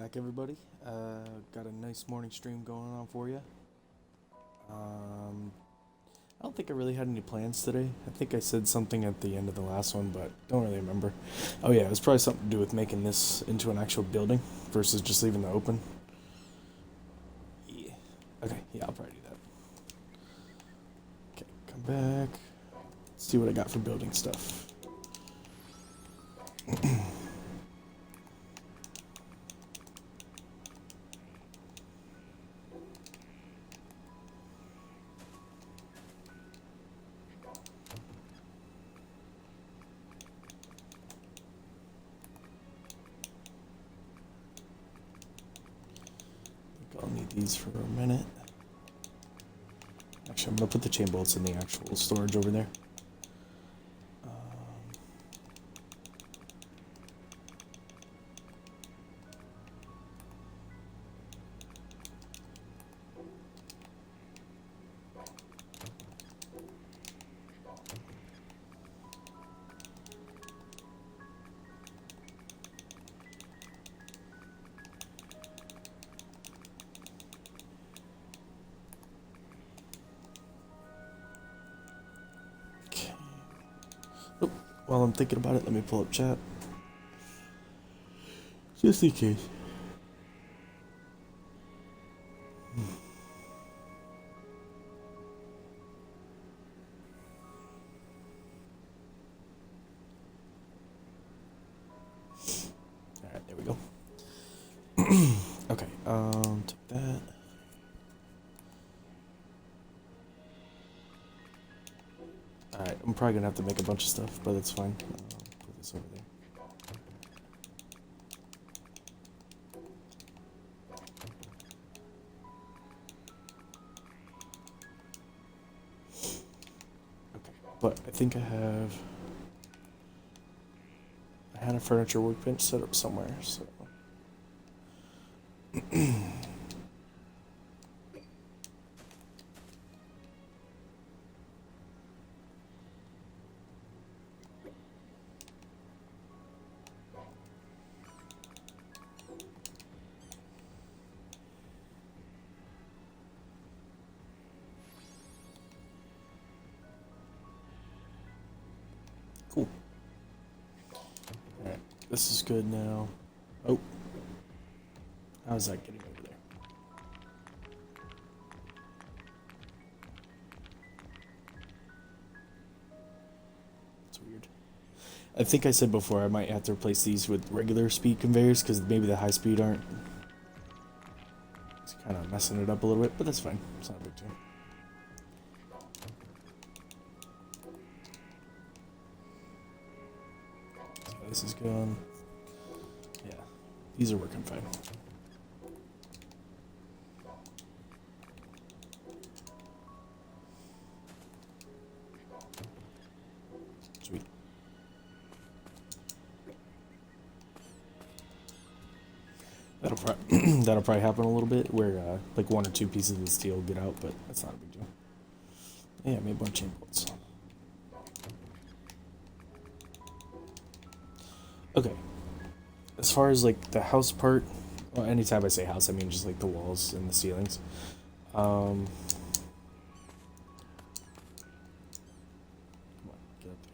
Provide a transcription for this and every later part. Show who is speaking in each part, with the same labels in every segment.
Speaker 1: back, everybody. Got a nice morning stream going on for you. I don't think I really had any plans today. I think I said something at the end of the last one, but don't really remember. Oh yeah, it was probably something to do with making this into an actual building versus just leaving it open. Yeah. Okay, yeah, I'll probably do that. Okay, come back. Let's see what I got for building stuff. I'll need these for a minute. Actually, I'm gonna put the chain bolts in the actual storage over there. Oh, while I'm thinking about it, let me pull up chat. Just in case. Alright, there we go. Okay, take that. Alright, I'm probably gonna have to make a bunch of stuff, but that's fine. Put this over there. Okay, but I think I had a furniture workbench set up somewhere, so. Cool. Alright, this is good now. Oh. How's that getting over there? That's weird. I think I said before I might have to replace these with regular speed conveyors because maybe the high speed aren't. It's kind of messing it up a little bit, but that's fine. It's not a big deal. So this is going. Yeah, these are working fine. Sweet. That'll probably happen a little bit where like one or two pieces of steel get out, but that's not a big deal. Yeah, I made a bunch of chain bolts. Okay. As far as like the house part, well, anytime I say house, I mean just like the walls and the ceilings. Come on, get up there.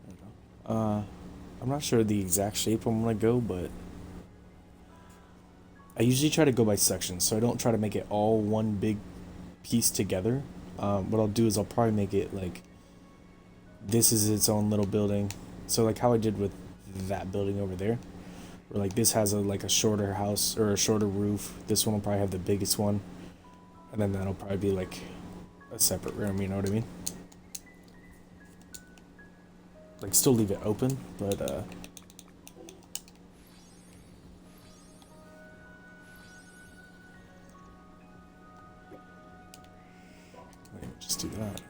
Speaker 1: There we go. I'm not sure the exact shape I'm gonna go, but I usually try to go by sections, so I don't try to make it all one big piece together. What I'll do is I'll probably make it like this is its own little building. So like how I did with that building over there, where like this has like a shorter house or a shorter roof. This one will probably have the biggest one, and then that'll probably be like a separate room. You know what I mean? Like still leave it open, but let me just do that.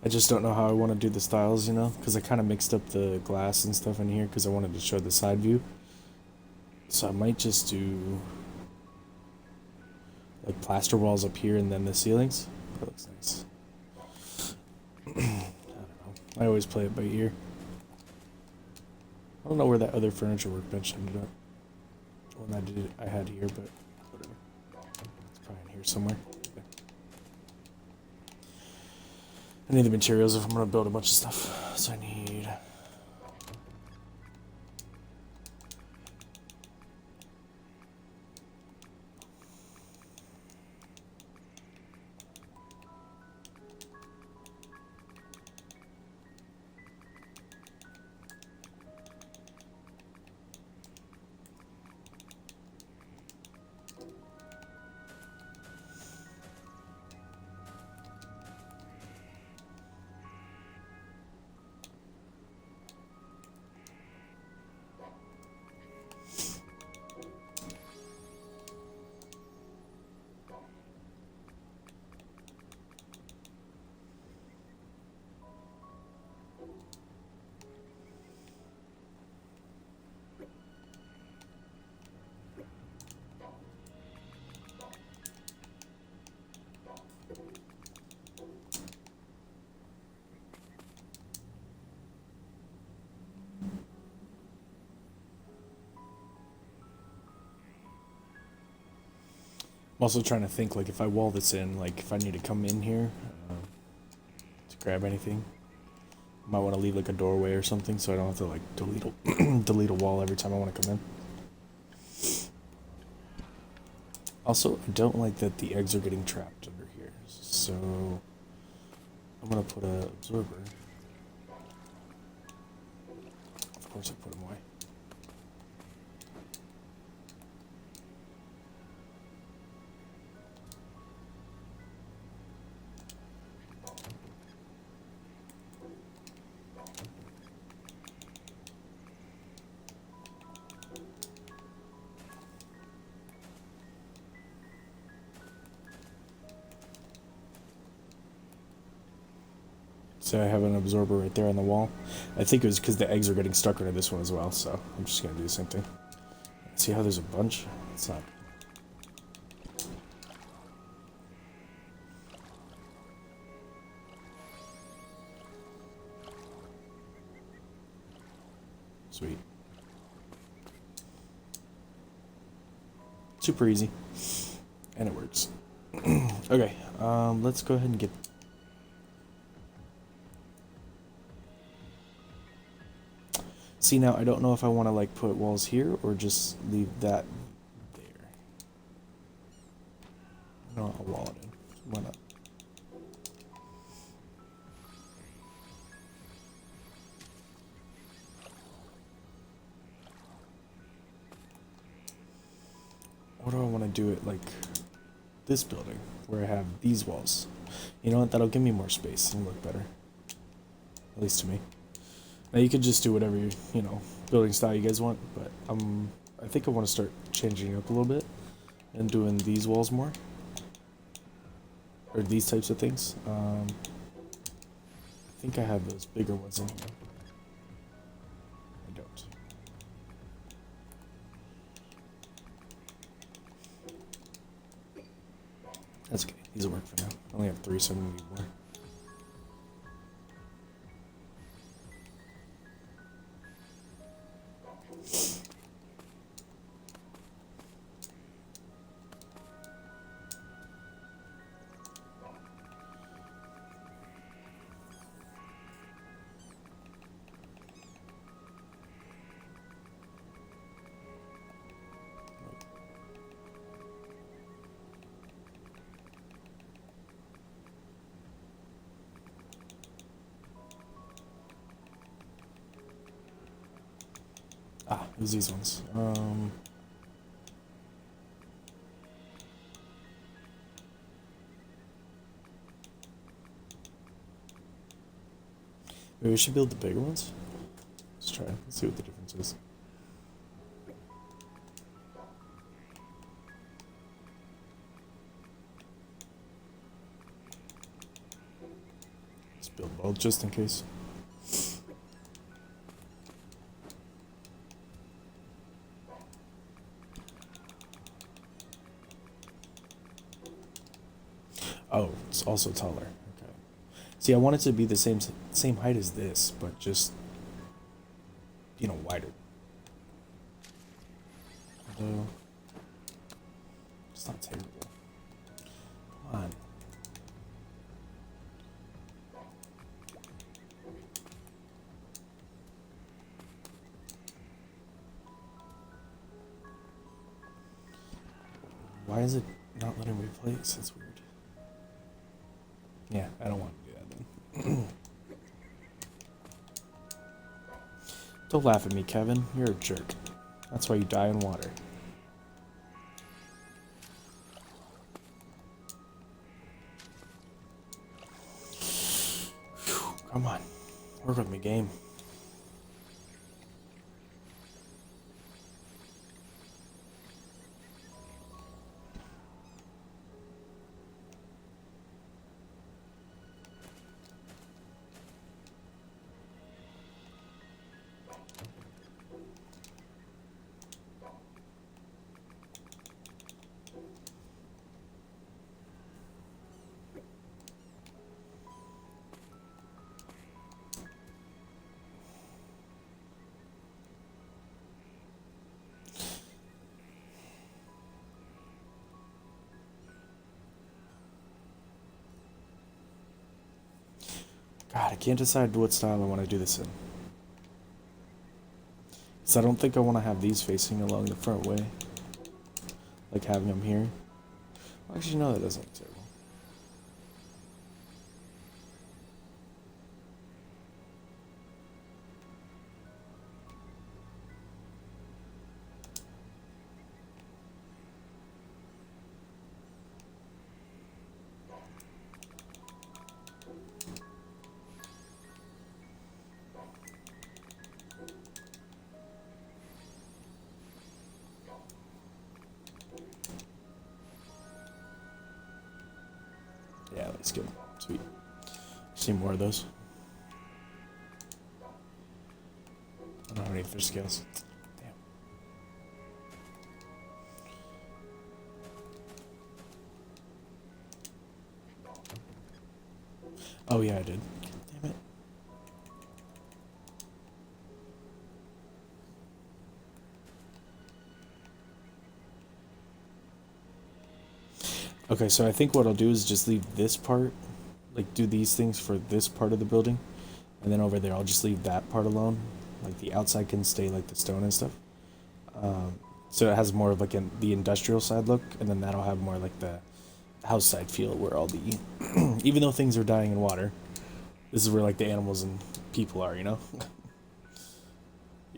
Speaker 1: I just don't know how I want to do the styles, you know, because I kind of mixed up the glass and stuff in here because I wanted to show the side view. So I might just do like plaster walls up here and then the ceilings. That looks nice. I don't know. I always play it by ear. I don't know where that other furniture workbench ended up. One I had here, but whatever. It's probably in here somewhere. Okay. I need the materials if I'm gonna build a bunch of stuff. So I need. I'm also trying to think, like, if I wall this in, like, if I need to come in here to grab anything, I might want to leave, like, a doorway or something so I don't have to, like, delete a wall every time I want to come in. Also, I don't like that the eggs are getting trapped under here, so I'm going to put a absorber. Of course I put them away. So I have an absorber right there on the wall. I think it was because the eggs are getting stuck into this one as well, so I'm just going to do the same thing. See how there's a bunch? It's not. Sweet. Super easy. And it works. Okay, let's go ahead and get... See, now, I don't know if I want to, like, put walls here or just leave that there. No, I'll wall it in. Why not? Or do I want to do it like this building, where I have these walls? You know what? That'll give me more space and look better. At least to me. Now you could just do whatever you know, building style you guys want, but I think I want to start changing it up a little bit and doing these walls more, or these types of things. I think I have those bigger ones in here. I don't. That's okay. These will work for now. I only have 3, so I'm gonna need more. Ah, it was these ones. Maybe we should build the bigger ones. Let's try. Let's see what the difference is. Let's build both just in case. Oh, it's also taller. Okay. See, I want it to be the same height as this, but just, you know, wider. Although it's not terrible. Come on. Why is it not letting me replace? That's weird. Yeah, I don't want to do that then. Don't laugh at me, Kevin. You're a jerk. That's why you die in water. Whew, come on. Work with me, game. God, I can't decide what style I want to do this in. So I don't think I want to have these facing along the front way. Like having them here. Actually, no, that doesn't look terrible. Yeah, that's good. Sweet. See more of those. I don't have any fish scales. Damn. Oh yeah, I did. Damn it. Okay, so I think what I'll do is just leave this part, like do these things for this part of the building, and then over there I'll just leave that part alone. Like the outside can stay like the stone and stuff. So it has more of like the industrial side look, and then that'll have more like the house side feel where all the, even though things are dying in water, this is where like the animals and people are, you know?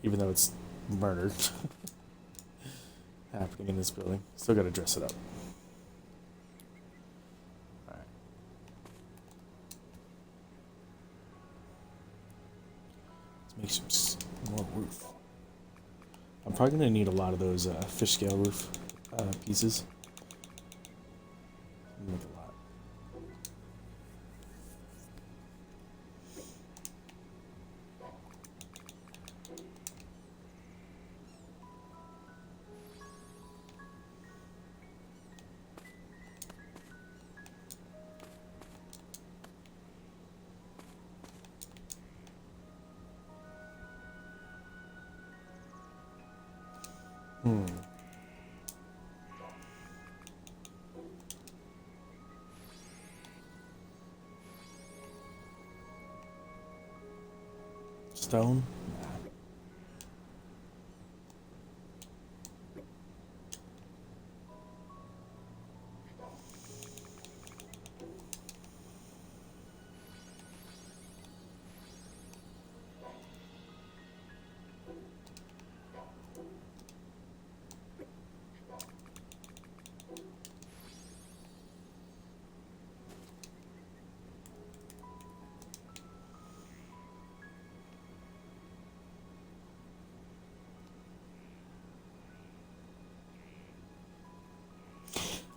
Speaker 1: Even though it's murder happening in this building. Still gotta dress it up. Make some more roof. I'm probably gonna need a lot of those fish scale roof pieces. Make a lot. Stone.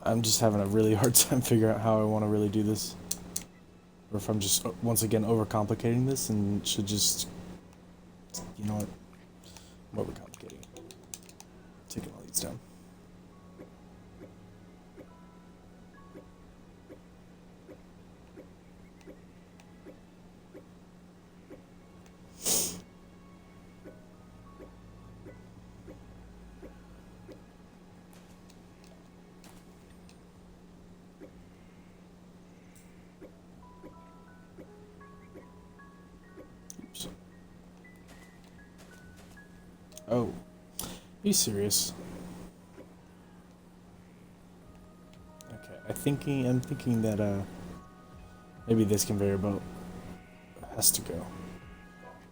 Speaker 1: I'm just having a really hard time figuring out how I want to really do this. Or if I'm just, once again, overcomplicating this and should just, you know what, I'm overcomplicating. Taking all these down. Oh, are you serious? Okay, I'm thinking that maybe this conveyor belt has to go,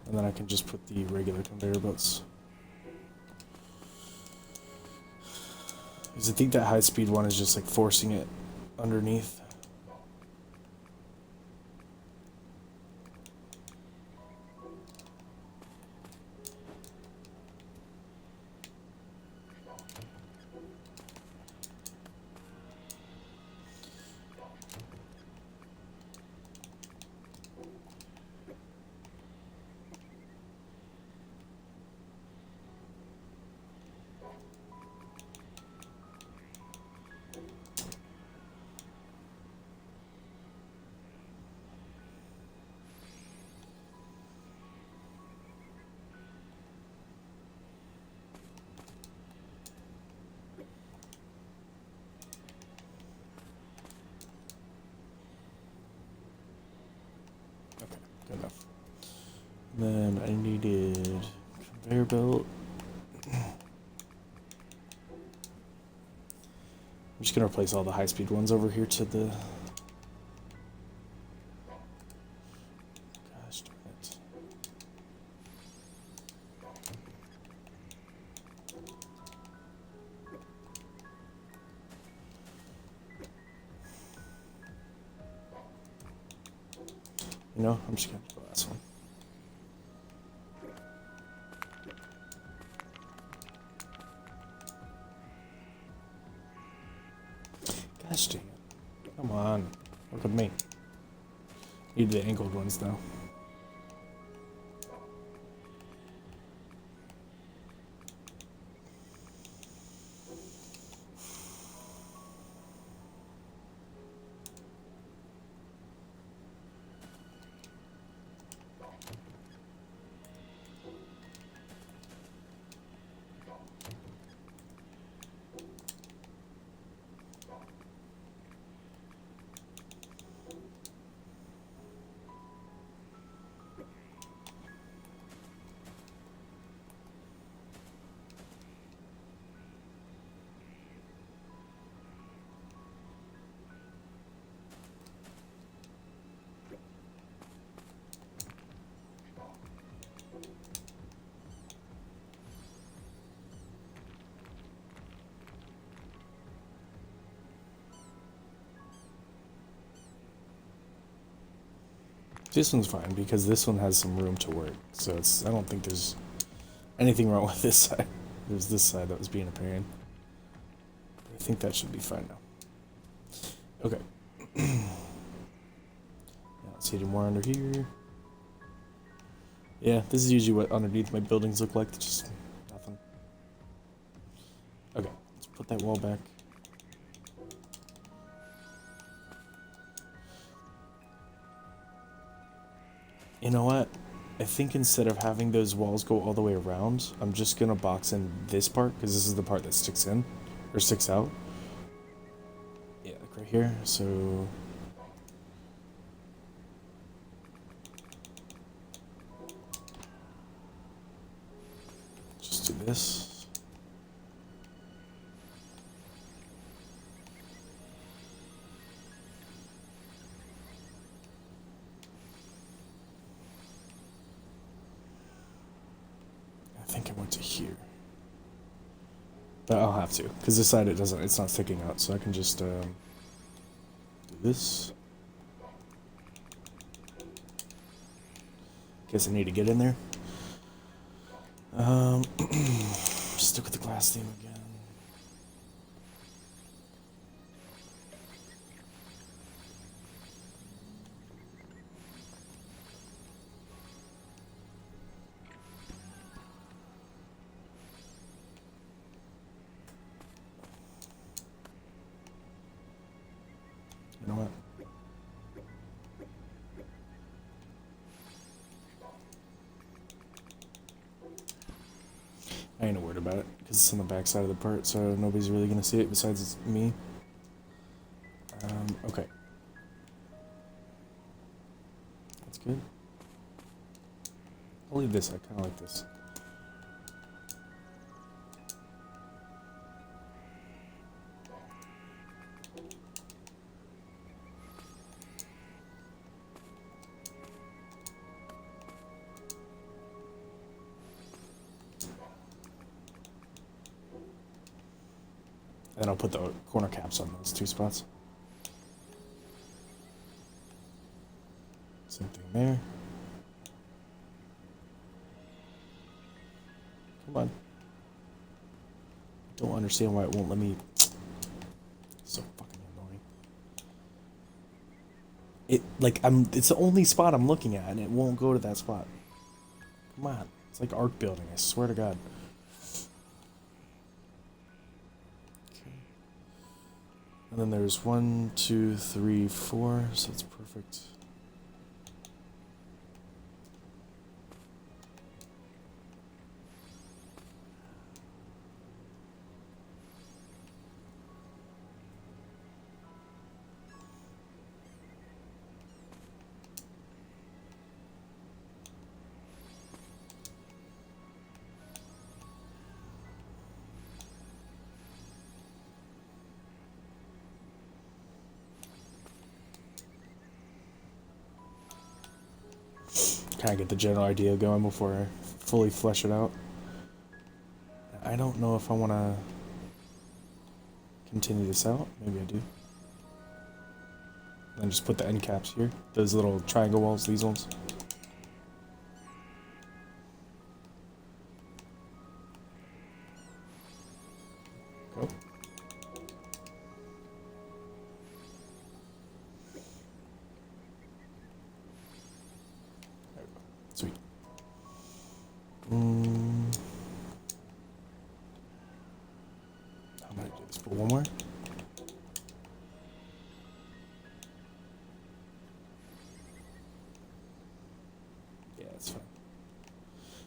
Speaker 1: and then I can just put the regular conveyor belts. Because I think that high speed one is just like forcing it underneath. Okay, good enough. Then I needed conveyor belt. I'm just gonna replace all the high-speed ones over here to the. Gosh darn it. You know, I'm just gonna do the last one. Gosh dang it. Come on. Look at me. Need the angled ones though. This one's fine because this one has some room to work. So I don't think there's anything wrong with this side. There's this side that was being a pain. I think that should be fine now. Okay. Now let's hit more under here. Yeah, this is usually what underneath my buildings look like. Just nothing. Okay, let's put that wall back. You know what? I think instead of having those walls go all the way around, I'm just gonna box in this part, because this is the part that sticks in, or sticks out. Yeah, like right here, so... Just do this. I think I went to here. But I'll have to, because this side it's not sticking out, so I can just do this. Guess I need to get in there. Stick with the glass theme again. You know what? I ain't worried about it because it's on the back side of the part, so nobody's really gonna see it besides me. Okay. That's good. I'll leave this. I kind of like this. And I'll put the corner caps on those two spots. Same thing there. Come on. Don't understand why it won't let me. So fucking annoying. It's the only spot I'm looking at and it won't go to that spot. Come on. It's like arc building, I swear to God. Okay. And then there's 1, 2, 3, 4, so it's perfect. Kind of get the general idea going before I fully flesh it out. I don't know if I want to continue this out. Maybe I do. And just put the end caps here. Those little triangle walls, these ones. Go. Sweet. How am I gonna do this? Put one more. Yeah, that's fine.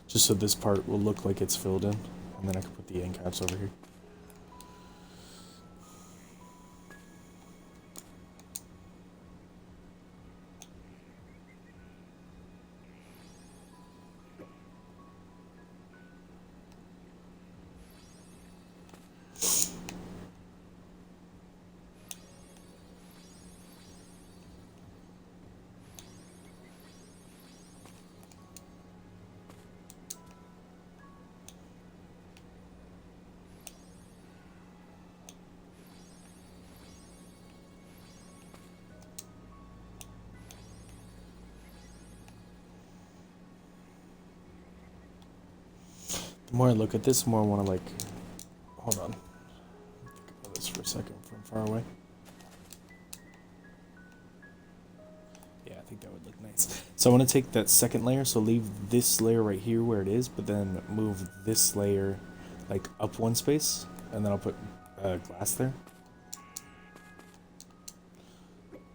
Speaker 1: Just so this part will look like it's filled in, and then I can put the end caps over here. The more I look at this, the more I want to like, hold on. Think about this for a second from far away. Yeah, I think that would look nice. So I want to take that second layer, so leave this layer right here where it is, but then move this layer like up one space, and then I'll put glass there.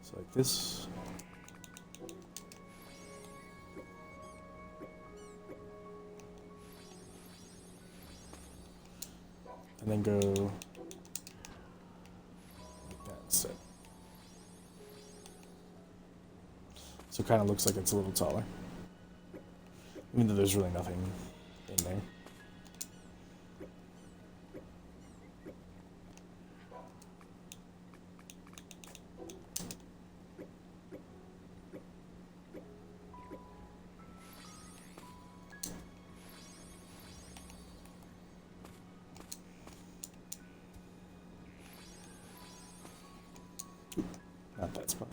Speaker 1: So like this. And then go like that instead. So it kind of looks like it's a little taller. Even though there's really nothing in there. Not that spot.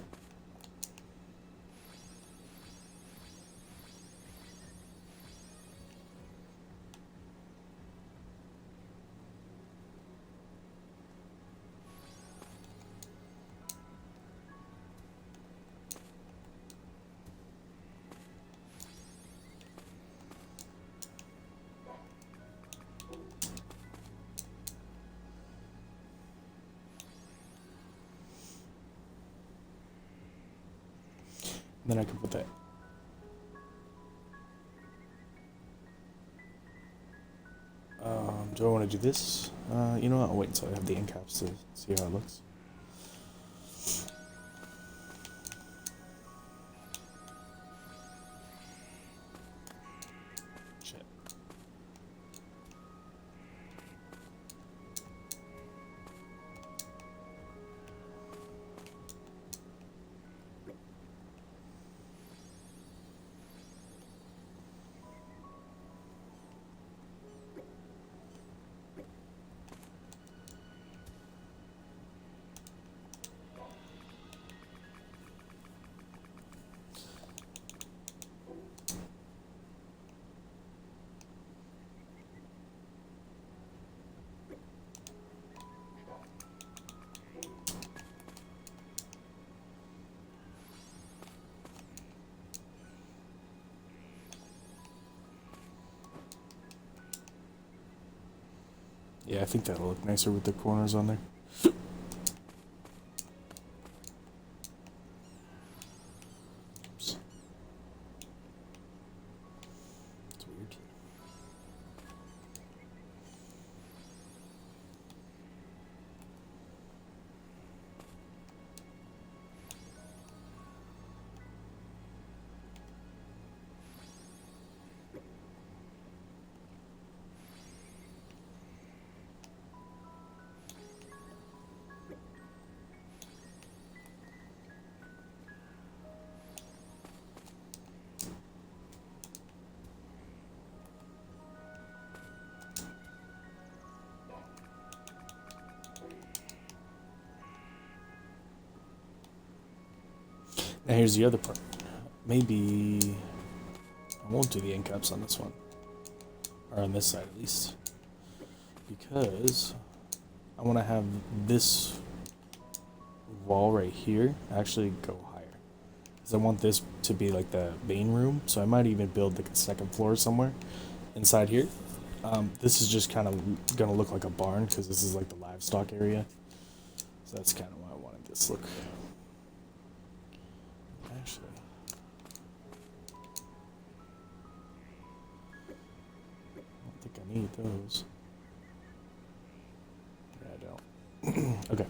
Speaker 1: Then I can put that. Do I want to do this? You know what? I'll wait until I have the end caps to see how it looks. Shit. Yeah, I think that'll look nicer with the corners on there. Oops. That's weird. Now here's the other part. Maybe I won't do the end caps on this one. Or on this side at least. Because I want to have this wall right here actually go higher. Because I want this to be like the main room. So I might even build like a second floor somewhere inside here. This is just kind of going to look like a barn because this is like the livestock area. So that's kind of why I wanted this look. Actually, I don't think I need those. Yeah, I don't. Okay.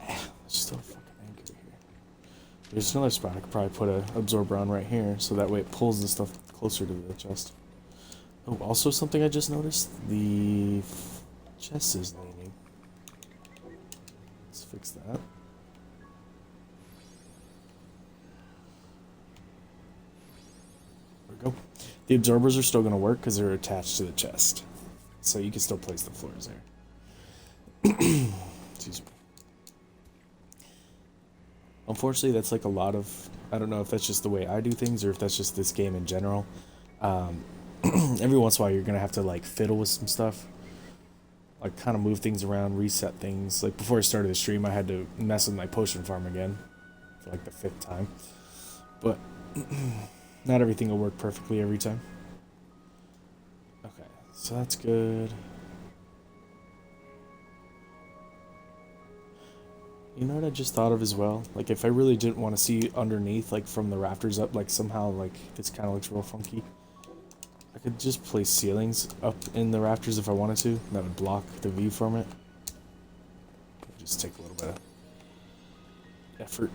Speaker 1: There's still a fucking anchor here. There's another spot I could probably put an absorber on right here, so that way it pulls the stuff closer to the chest. Oh, also something I just noticed: the chest is leaning. Let's fix that. Go. The absorbers are still going to work because they're attached to the chest. So you can still place the floors there. Excuse me. Unfortunately, that's like a lot of... I don't know if that's just the way I do things or if that's just this game in general. Every once in a while, you're going to have to like fiddle with some stuff. Like kind of move things around, reset things. Like before I started the stream, I had to mess with my potion farm again. For like the 5th time. But... not everything will work perfectly every time. Okay, so that's good. You know what I just thought of as well? Like if I really didn't want to see underneath, like from the rafters up, like somehow like this kind of looks real funky. I could just place ceilings up in the rafters if I wanted to. That would block the view from it. It'd just take a little bit of effort.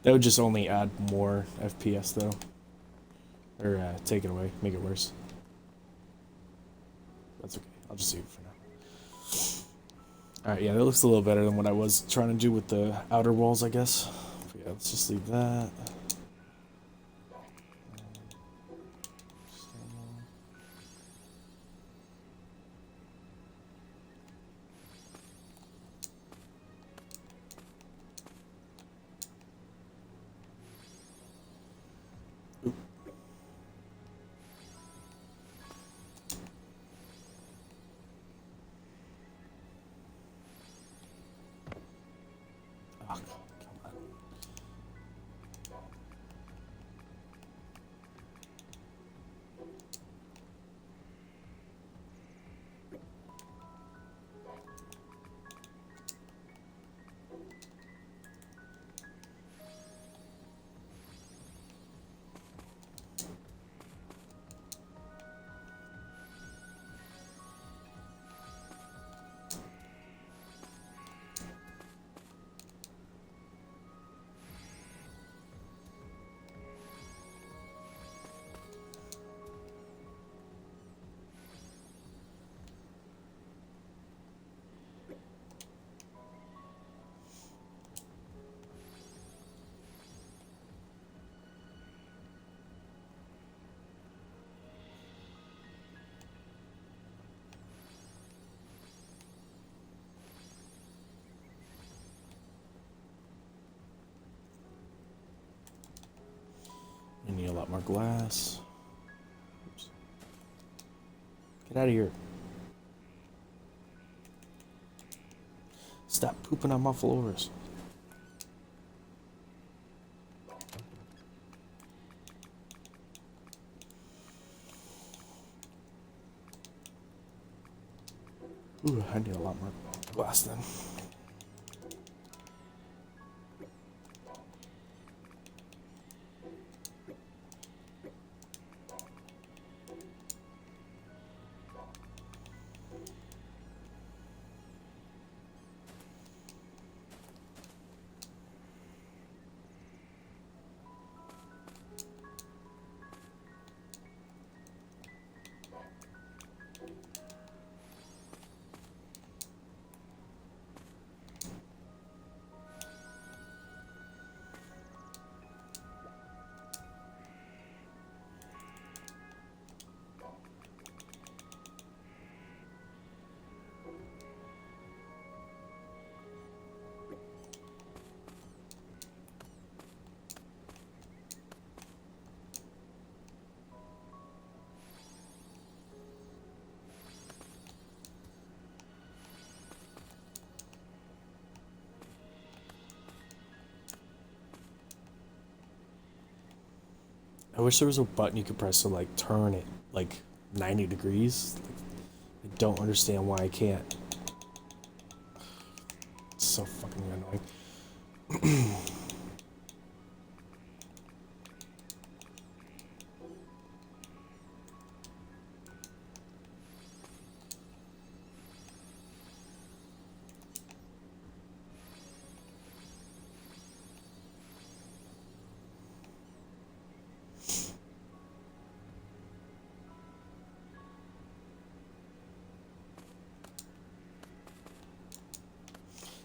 Speaker 1: That would just only add more FPS though. Or take it away, make it worse. That's okay, I'll just leave it for now. Alright, yeah, that looks a little better than what I was trying to do with the outer walls, I guess. But yeah, let's just leave that. more glass. Oops. Get out of here. Stop pooping on my floors. Ooh, I need a lot more glass then. I wish there was a button you could press to like turn it like 90 degrees. Like, I don't understand why I can't. It's so fucking annoying.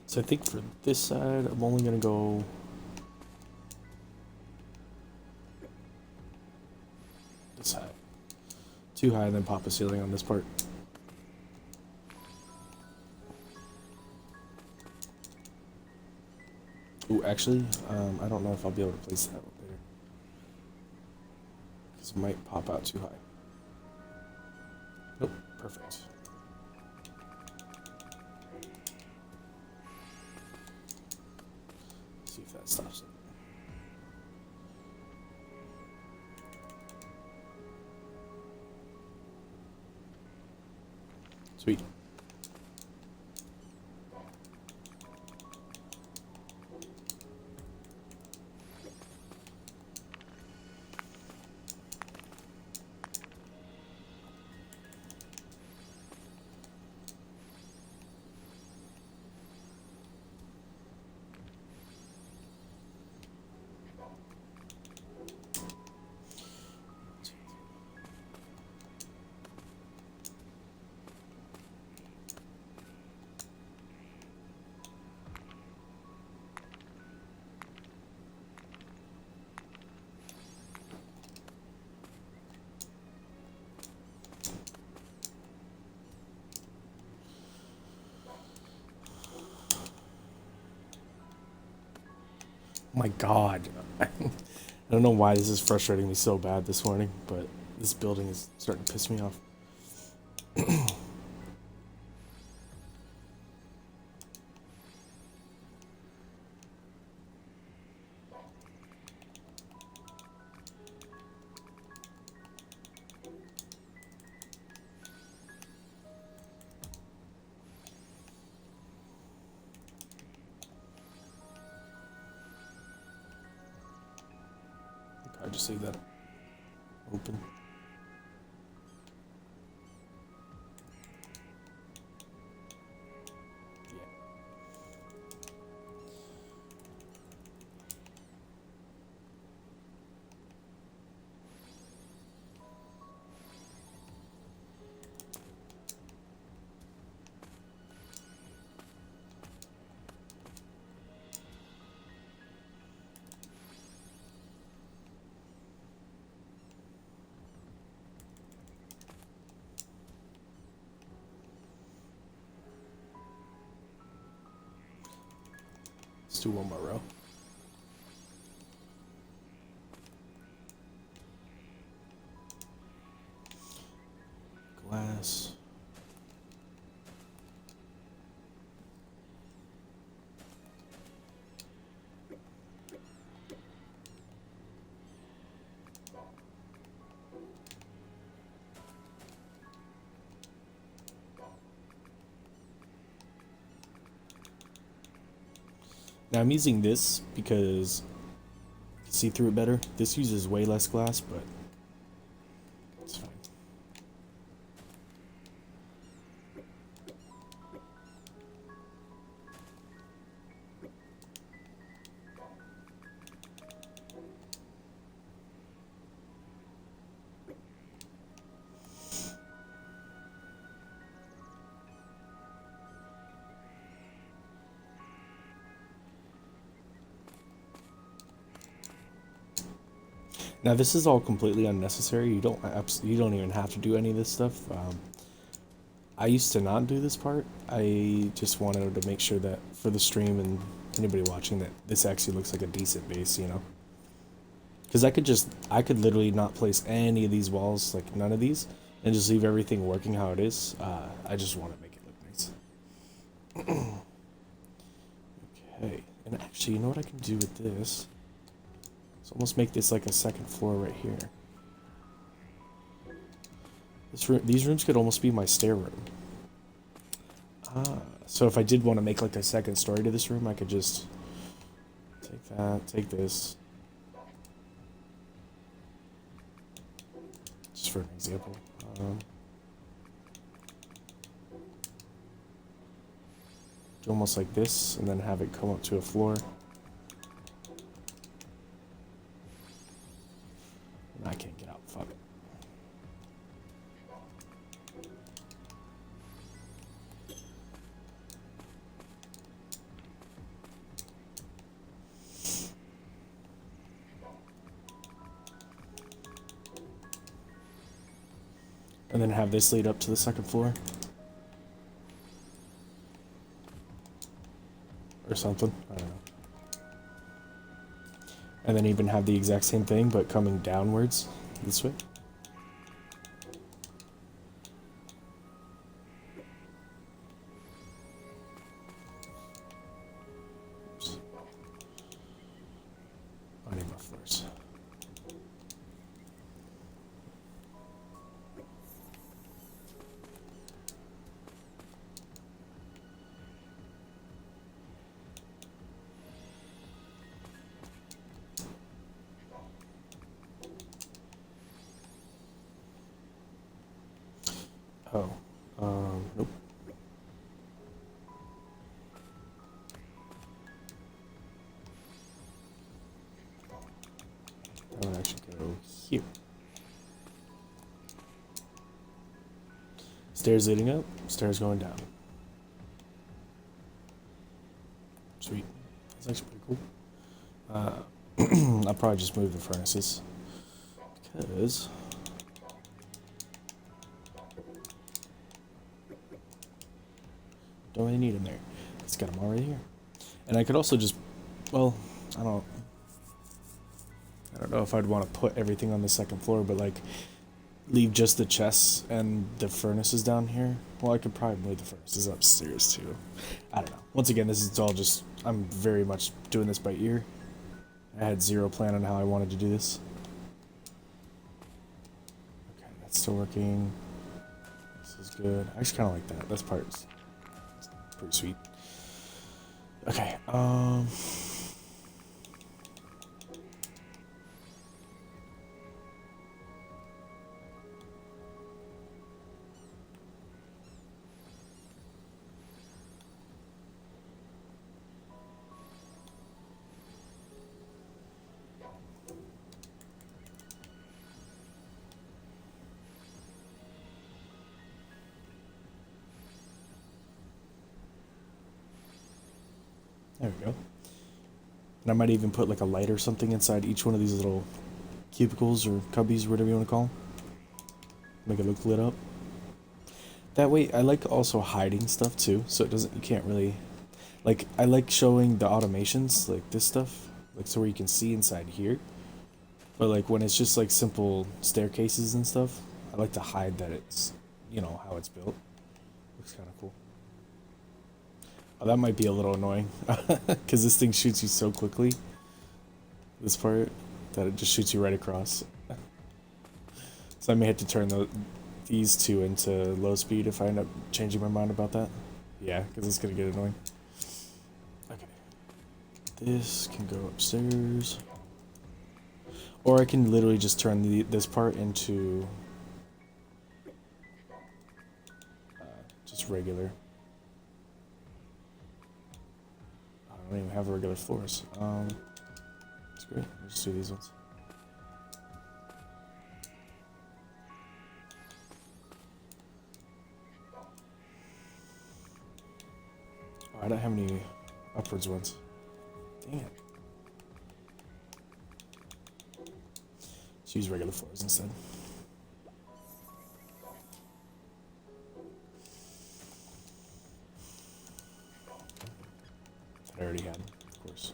Speaker 1: So I think for this side, I'm only gonna go this high. Too high and then pop a ceiling on this part. Ooh, actually, I don't know if I'll be able to place that up there. Because it might pop out too high. Nope, perfect. See if that stops it. Sweet. My God. I don't know why this is frustrating me so bad this morning, but this building is starting to piss me off. I just leave that open. Yeah. Let's do one more row. mess. Now I'm using this because I can see through it better. This uses way less glass, but it's fine. Now this is all completely unnecessary. You don't even have to do any of this stuff. I used to not do this part. I just wanted to make sure that for the stream and anybody watching that this actually looks like a decent base, you know. Because I could literally not place any of these walls, like none of these, and just leave everything working how it is. I just want to make it look nice. Okay, and actually, you know what I can do with this? Let's almost make this like a second floor right here. These rooms could almost be my stair room. So if I did want to make like a second story to this room, I could just take that, take this. Just for an example. Do almost like this, and then have it come up to a floor. I can't get out. Fuck it. And then have this lead up to the second floor. Or something. I don't know. And then even have the exact same thing, but coming downwards this way. Oops. I need my floors. Oh, nope. That would actually go here. Stairs leading up, stairs going down. Sweet. That's actually pretty cool. I'll probably just move the furnaces because don't really need them there. It's got them already here. And I could also just, well, I don't know if I'd want to put everything on the second floor, but like leave just the chests and the furnaces down here. Well, I could probably move the furnaces upstairs too. I don't know. Once again, this is all just, I'm very much doing this by ear. I had zero plan on how I wanted to do this. Okay, that's still working. This is good. I just kind of like that. That's pretty sweet. Okay, there we go. And I might even put like a light or something inside each one of these little cubicles or cubbies, or whatever you want to call them. Make it look lit up. That way, I like also hiding stuff too, so it doesn't, you can't really, like, I like showing the automations, like this stuff, like so where you can see inside here. But like when it's just like simple staircases and stuff, I like to hide that it's you know, how it's built. Looks kind of cool. Oh, that might be a little annoying because this thing shoots you so quickly. This part that it just shoots you right across. So I may have to turn these two into low speed if I end up changing my mind about that. Yeah, because it's gonna get annoying. Okay. This can go upstairs. Or I can literally just turn this part into just regular. I don't even have regular floors. That's great. Let's just do these ones. Oh, I don't have any upwards ones. Dang it. Let's use regular floors instead. That I already had, of course.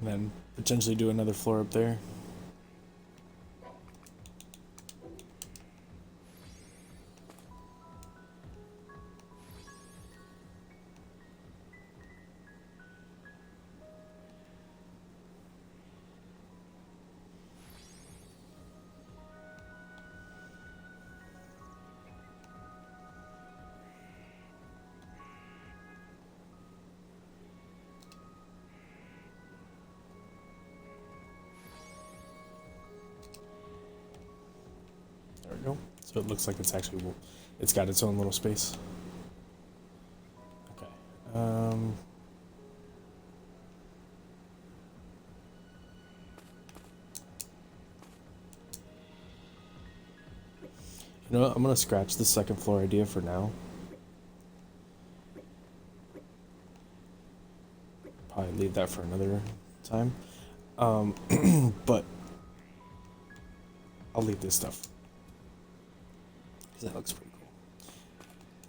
Speaker 1: And then potentially do another floor up there. There we go. So it looks like it's actually, it's got its own little space. Okay. You know what? I'm gonna scratch the second floor idea for now. Probably leave that for another time. But I'll leave this stuff. That looks pretty cool.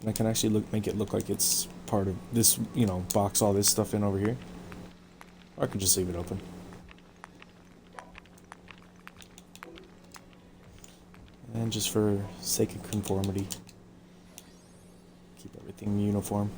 Speaker 1: And I can actually make it look like it's part of this, you know, box all this stuff in over here. Or I could just leave it open. And just for sake of conformity, keep everything uniform.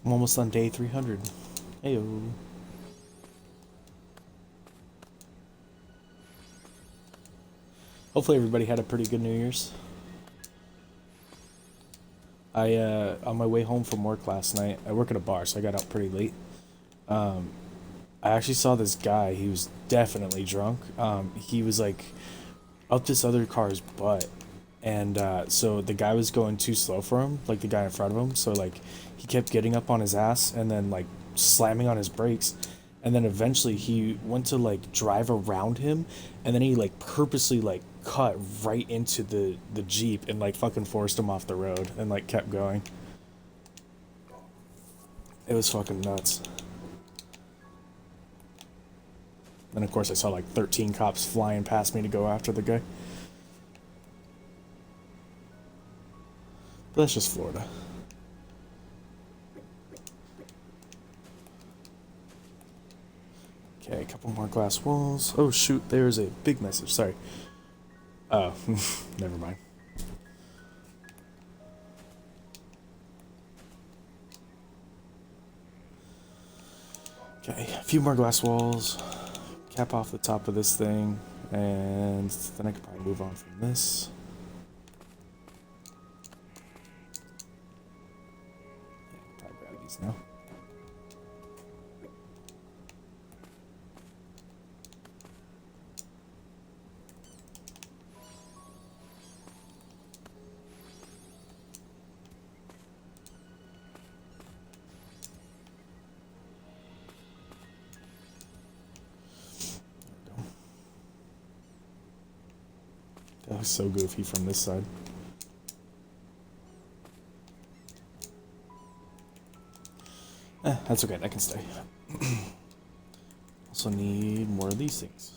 Speaker 1: I'm almost on day 300. Heyo. Hopefully everybody had a pretty good New Year's. On my way home from work last night, I work at a bar, so I got out pretty late. I actually saw this guy. He was definitely drunk. He was like up this other car's butt, and so the guy was going too slow for him, like the guy in front of him. So like he kept getting up on his ass and then like slamming on his brakes, and then eventually he went to like drive around him, and then he like purposely like cut right into the Jeep and like fucking forced him off the road and like kept going. It was fucking nuts. And of course I saw like 13 cops flying past me to go after the guy. But that's just Florida. Okay, a couple more glass walls. Oh shoot, there's a big message, sorry. Oh, never mind. Okay, a few more glass walls. Cap off the top of this thing, and then I could probably move on from this. Yeah, probably grab these now. That was so goofy from this side. That's okay, that can stay. Also need more of these things.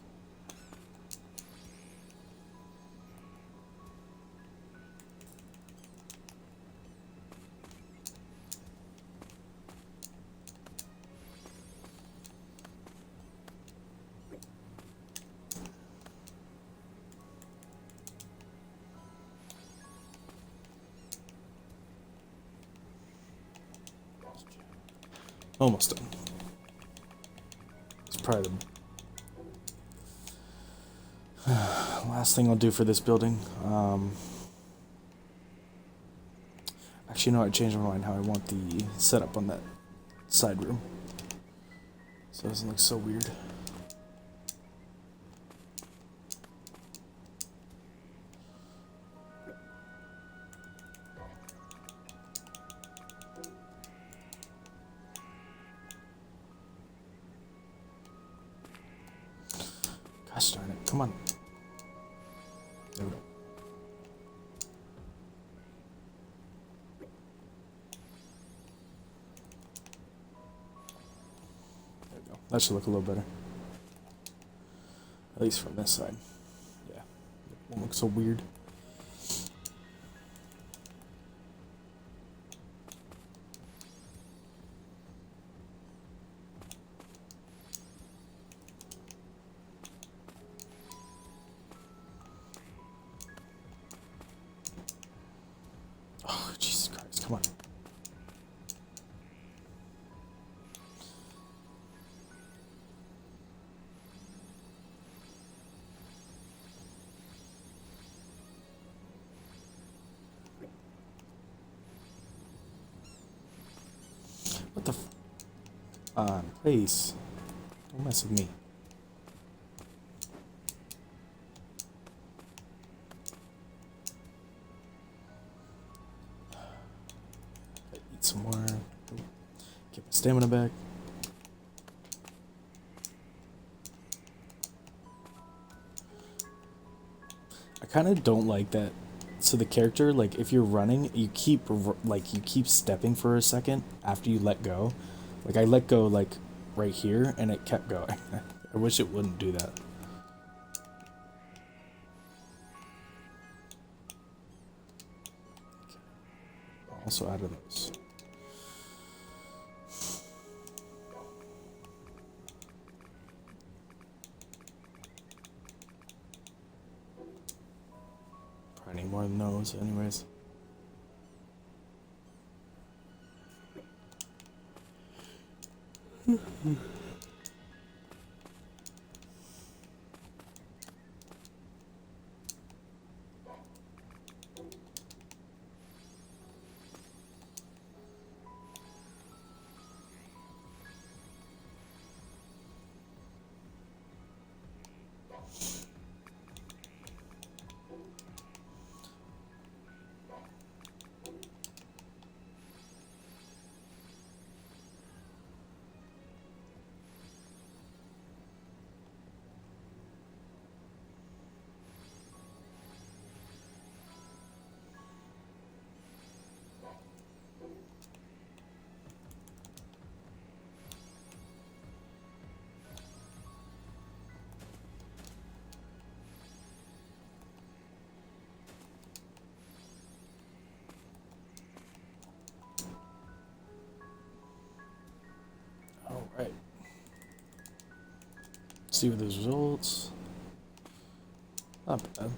Speaker 1: Almost done. It's probably the last thing I'll do for this building. Actually, no, I changed my mind how I want the setup on that side room. So it doesn't look so weird. Gosh darn it, come on. There we go. There we go. That should look a little better. At least from this side. Yeah. It won't look so weird. Oh, Jesus Christ, come on. What the f- please. Don't mess with me. Eat some more. Get my stamina back. I kind of don't like that. So the character, like, if you're running, you keep stepping for a second after you let go. Like, I let go, like, right here, and it kept going. I wish it wouldn't do that. Also out of those. Probably need more than those, anyways. See what those results. Not bad.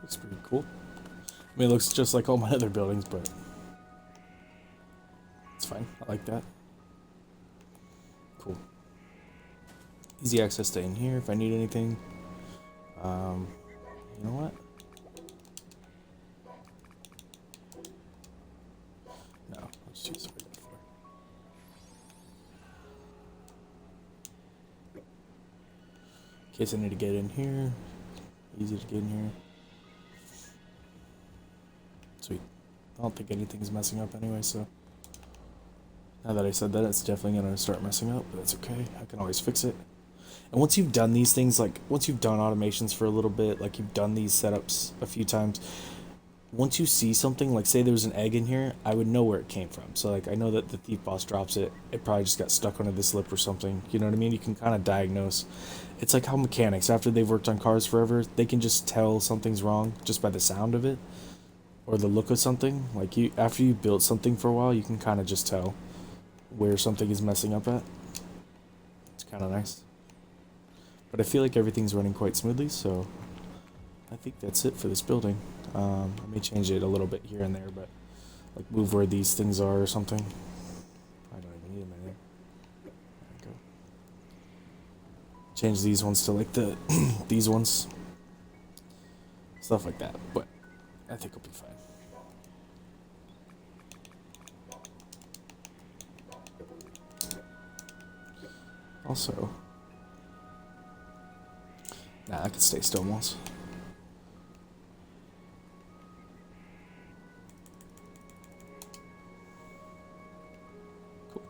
Speaker 1: Looks pretty cool. I mean, it looks just like all my other buildings, but it's fine. I like that. Cool. Easy access to in here if I need anything. You know what? No, let's use the regular floor. In case I need to get in here. Easy to get in here. Sweet. I don't think anything's messing up anyway, so now that I said that, it's definitely gonna start messing up, but that's okay. I can always fix it. And once you've done these things, like once you've done automations for a little bit, like you've done these setups a few times, once you see something, like say there was an egg in here, I would know where it came from. So like I know that the thief boss drops it, it probably just got stuck under this lip or something. You know what I mean? You can kind of diagnose. It's like how mechanics, after they've worked on cars forever, they can just tell something's wrong just by the sound of it or the look of something. Like you, after you build something for a while, you can kind of just tell where something is messing up at. It's kind of nice. But I feel like everything's running quite smoothly, so I think that's it for this building. I may change it a little bit here and there, but like move where these things are or something. I don't even need them in there. There we go. Change these ones to like the these ones. Stuff like that, but I think it'll be fine. Also, nah, I can stay stone walls. Cool.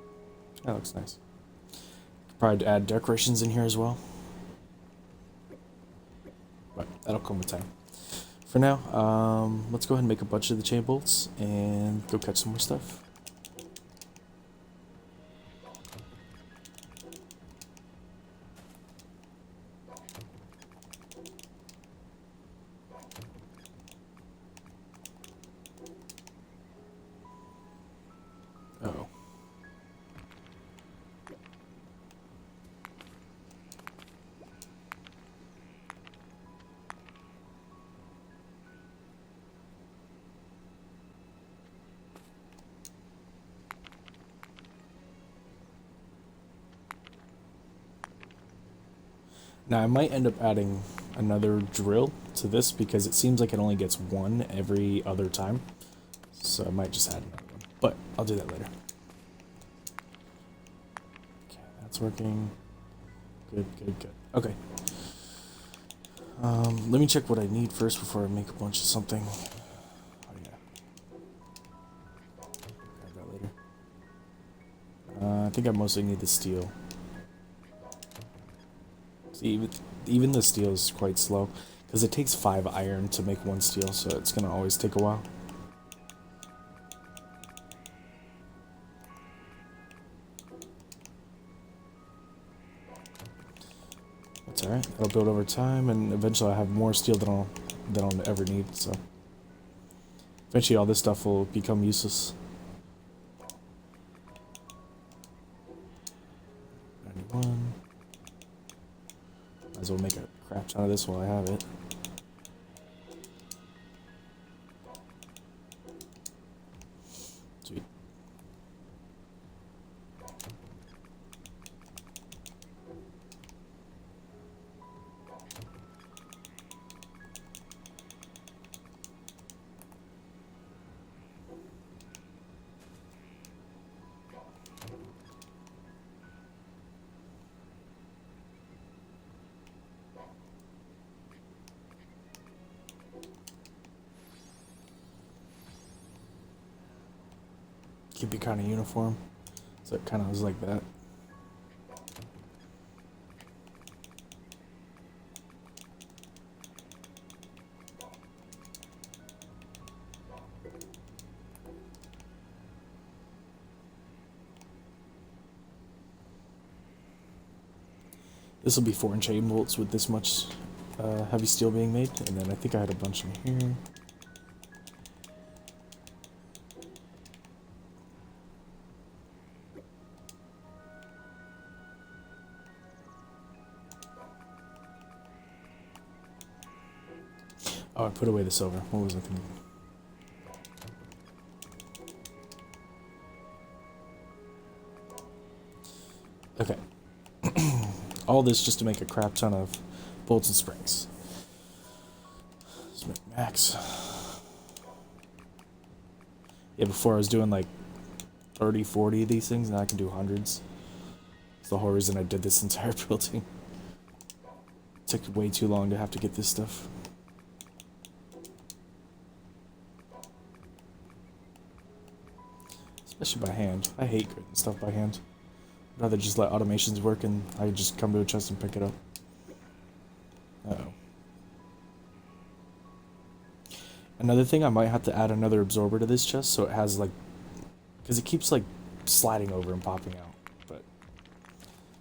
Speaker 1: That looks nice. Could probably add decorations in here as well. But that'll come with time. For now, let's go ahead and make a bunch of the chain bolts and go catch some more stuff. Oh. Now I might end up adding another drill to this because it seems like it only gets one every other time. So I might just add another one, but I'll do that later. Okay, that's working. Good, good, good. Okay. Let me check what I need first before I make a bunch of something. Oh yeah. Grab that later. I think I mostly need the steel. See, even the steel is quite slow because it takes 5 iron to make 1 steel, so it's gonna always take a while. That's alright. It'll build over time, and eventually I'll have more steel than I'll ever need. So eventually, all this stuff will become useless. 91. Might as well make a crap ton of this while I have it. Sweet. Keep it kind of uniform, so it kind of was like that. This will be 4 chain bolts with this much heavy steel being made, and then I think I had a bunch in here. Oh, I put away the silver. What was I thinking? Okay. All this just to make a crap ton of bolts and springs. Let's make max. Yeah, before I was doing like 30, 40 of these things, now I can do hundreds. It's the whole reason I did this entire building. It took way too long to have to get this stuff. Especially by hand. I hate creating stuff by hand. I'd rather just let automations work and I just come to a chest and pick it up. Uh-oh. Another thing, I might have to add another absorber to this chest so it has like... Because it keeps like sliding over and popping out. But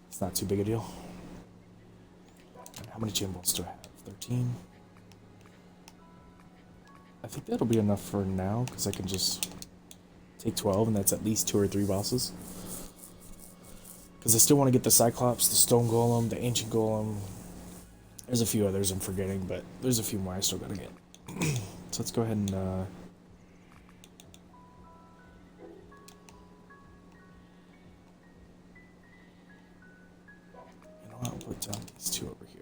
Speaker 1: it's not too big a deal. How many chain bolts do I have? 13? I think that'll be enough for now because I can just take 12 and that's at least 2 or 3 bosses. Because I still want to get the Cyclops, the Stone Golem, the Ancient Golem. There's a few others I'm forgetting, but there's a few more I still gotta get. So let's go ahead and, you know what, I'll put down these 2 over here.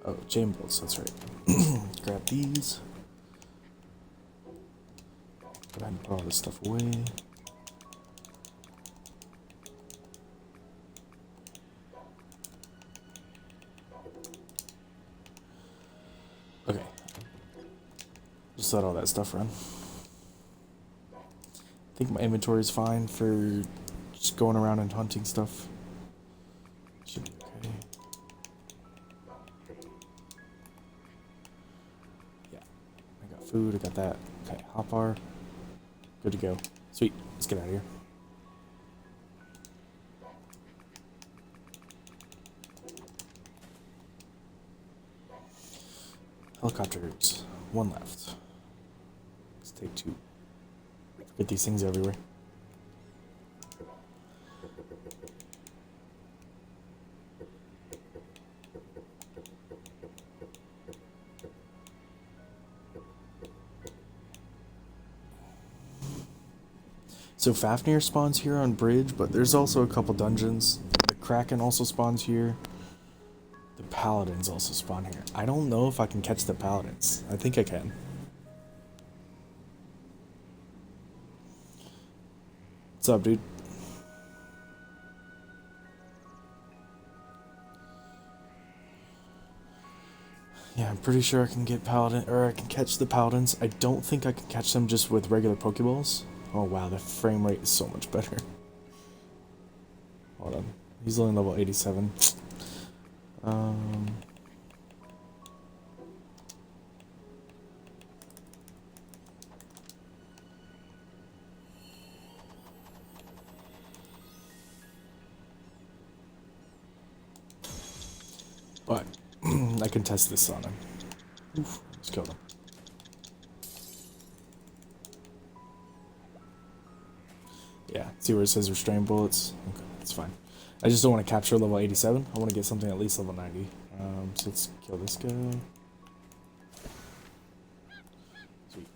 Speaker 1: Oh, chain bolts, that's right. Grab these. Go ahead and put all this stuff away. Okay. Just let all that stuff run. I think my inventory is fine for just going around and hunting stuff. Should be okay. Yeah. I got food, I got that. Okay, hotbar. Good to go. Sweet. Let's get out of here. Helicopters. 1 left. Let's take 2. Get these things everywhere. So Fafnir spawns here on Bridge, but there's also a couple dungeons. The Kraken also spawns here. The Paladins also spawn here. I don't know if I can catch the Paladins. I think I can. What's up, dude? Yeah, I'm pretty sure I can get Paladin, or I can catch the Paladins. I don't think I can catch them just with regular Pokeballs. Oh wow, the frame rate is so much better. Hold on. He's only level 87. But I can test this on him. Oof, let's kill him. Yeah, see where it says restrained bullets? Okay, that's fine. I just don't want to capture level 87. I want to get something at least level 90. So let's kill this guy. Sweet.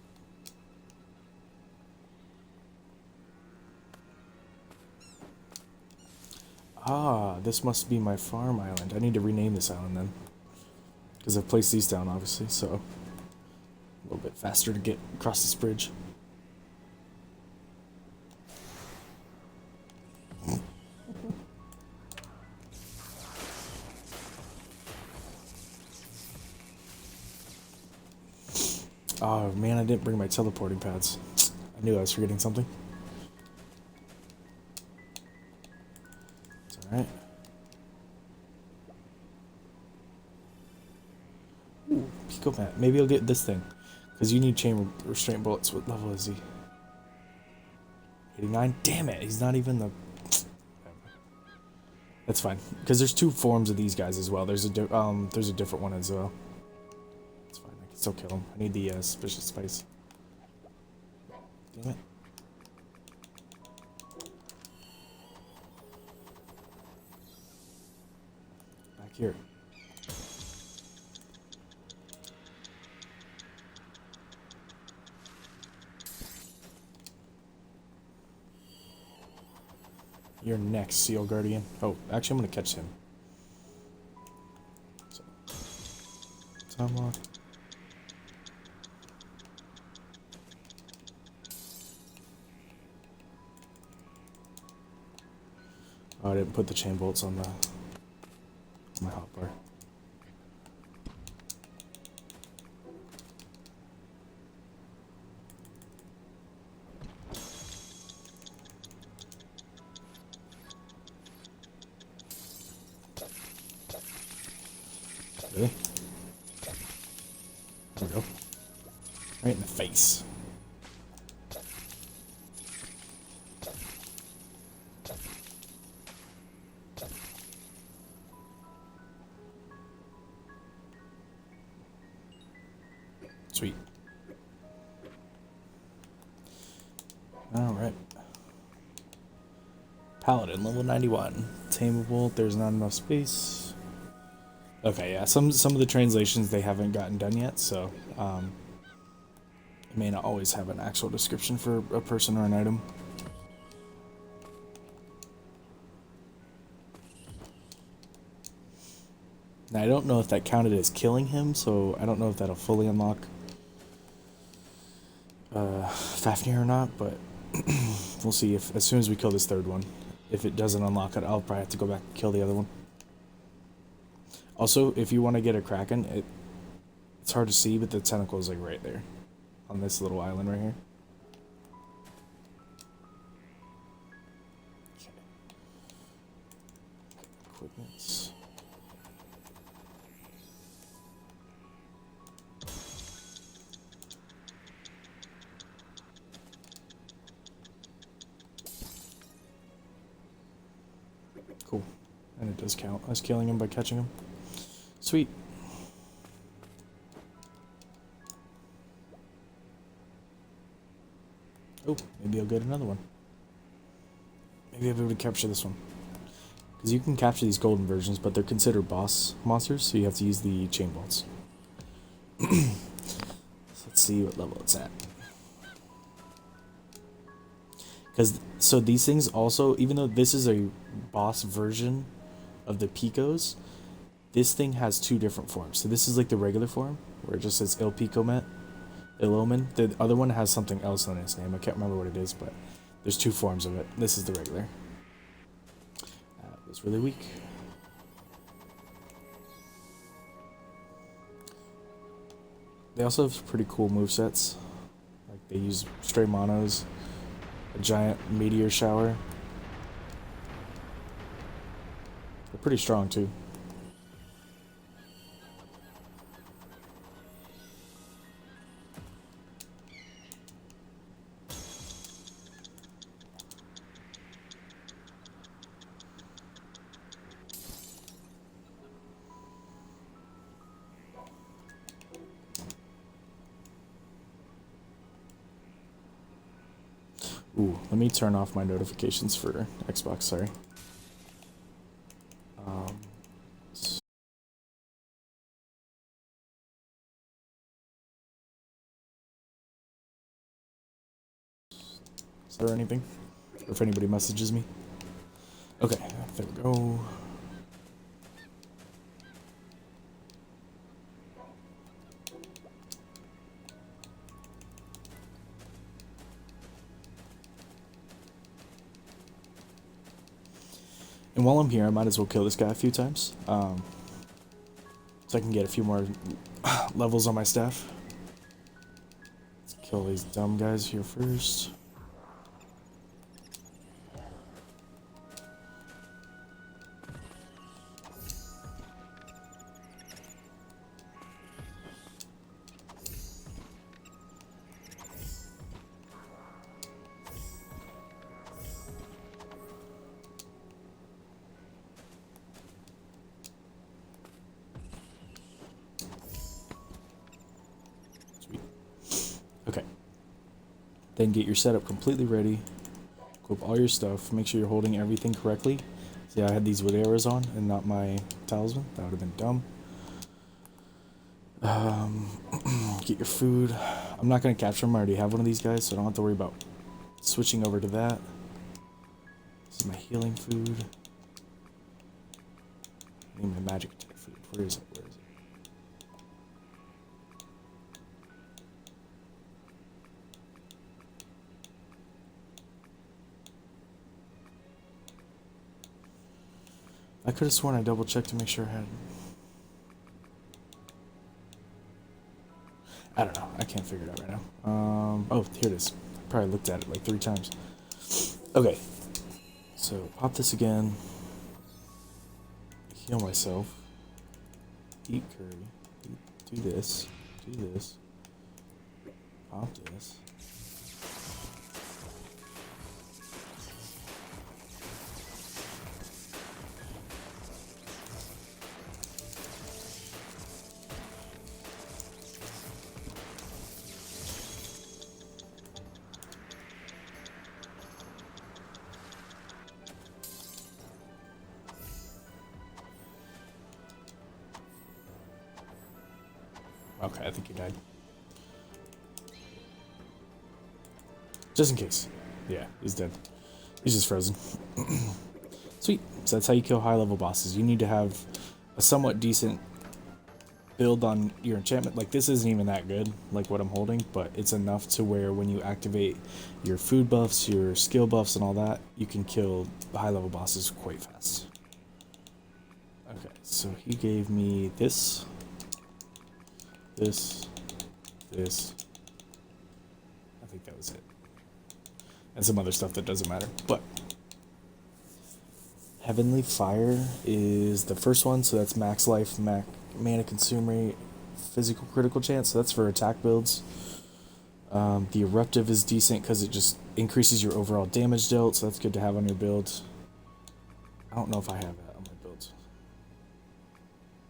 Speaker 1: Ah, this must be my farm island. I need to rename this island then. Because I've placed these down, obviously, so a little bit faster to get across this bridge. Oh man, I didn't bring my teleporting pads. I knew I was forgetting something. It's alright. Ooh, Pico Mat. Maybe I'll get this thing. Because you need chain restraint bullets. What level is he? 89? Damn it, he's not even the... That's fine. Because there's 2 forms of these guys as well. There's a different one as well. Still kill him. I need the suspicious spice. Damn it. Back here. You're next, Seal Guardian. Oh, actually, I'm gonna catch him. So, time lock. Oh, I didn't put the chain bolts on my hotbar. Really? There we go. Right in the face. Sweet. Alright. Paladin, level 91. Tameable, there's not enough space. Okay, yeah, some of the translations they haven't gotten done yet, so it may not always have an actual description for a person or an item. Now, I don't know if that counted as killing him, so I don't know if that'll fully unlock Fafnir or not, but we'll see if as soon as we kill this third one. If it doesn't unlock it, I'll probably have to go back and kill the other one. Also, if you want to get a Kraken, it's hard to see, but the tentacle is like right there on this little island right here. Okay. Equipments. Cool. And it does count as killing him by catching him. Sweet. Oh, maybe I'll get another one. Maybe I'll be able to capture this one. Because you can capture these golden versions, but they're considered boss monsters, so you have to use the chain bolts. So let's see what level it's at. So these things also, even though this is a boss version of the Picos, this thing has two different forms. So this is like the regular form, where it just says Il Picomet, Ilomen. The other one has something else on its name. I can't remember what it is, but there's two forms of it. This is the regular. That was really weak. They also have pretty cool movesets. Like they use stray monos, a giant meteor shower. They're pretty strong too. Ooh, let me turn off my notifications for Xbox, sorry. Is there anything? Or if anybody messages me? Okay, there we go. And while I'm here, I might as well kill this guy a few times, so I can get a few more levels on my staff. Let's kill these dumb guys here first. Then get your setup completely ready. Equip all your stuff. Make sure you're holding everything correctly. See, I had these wood arrows on and not my talisman. That would have been dumb. Get your food. I'm not going to capture them. I already have one of these guys, so I don't have to worry about switching over to that. This is my healing food. I need my magic attack food. Where is it? Where is it? I could have sworn I double checked to make sure I had. I don't know. I can't figure it out right now. Oh, here it is. Probably looked at it like 3 times. Okay. So, pop this again. Heal myself. Eat curry. Do this. Do this. Pop this. Okay, I think he died. Just in case. Yeah, he's dead. He's just frozen. Sweet. So that's how you kill high-level bosses. You need to have a somewhat decent build on your enchantment. Like, this isn't even that good, like what I'm holding, but it's enough to where when you activate your food buffs, your skill buffs, and all that, you can kill high-level bosses quite fast. Okay, so he gave me this. This. I think that was it. And some other stuff that doesn't matter. But Heavenly Fire is the first one, so that's max life, mana consume rate, physical critical chance, so that's for attack builds. The Eruptive is decent because it just increases your overall damage dealt, so that's good to have on your build. I don't know if I have that on my build.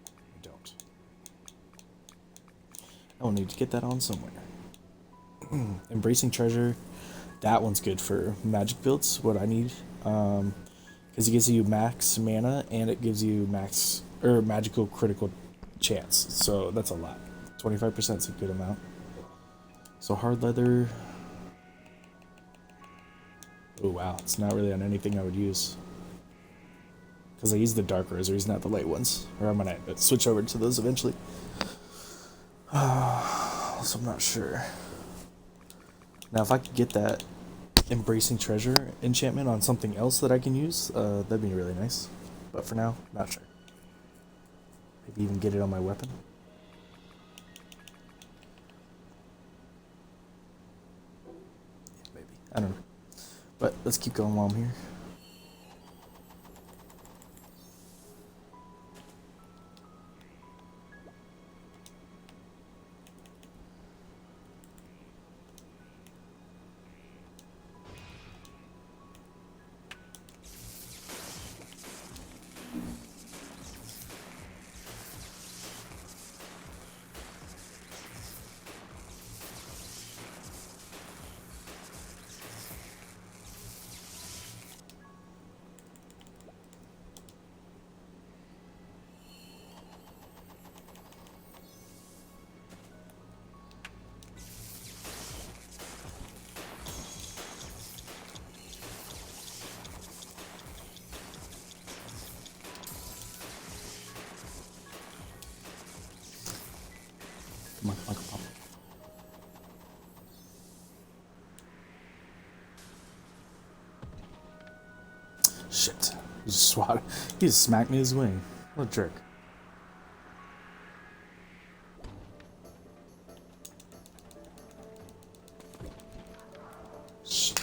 Speaker 1: I don't. I will need to get that on somewhere. Embracing Treasure, that one's good for magic builds, what I need. Because it gives you max mana and it gives you max or magical critical chance. So that's a lot. 25% is a good amount. So hard leather. Oh wow, it's not really on anything I would use. Because I use the dark rosaries, not the light ones. Or I'm gonna switch over to those eventually. So I'm not sure. Now if I could get that Embracing Treasure enchantment on something else that I can use, that'd be really nice. But for now, not sure. Maybe even get it on my weapon. Maybe. I don't know. But let's keep going while I'm here. Come on, come on, come on. Shit. He just swatted. He just smacked me his wing. What a jerk.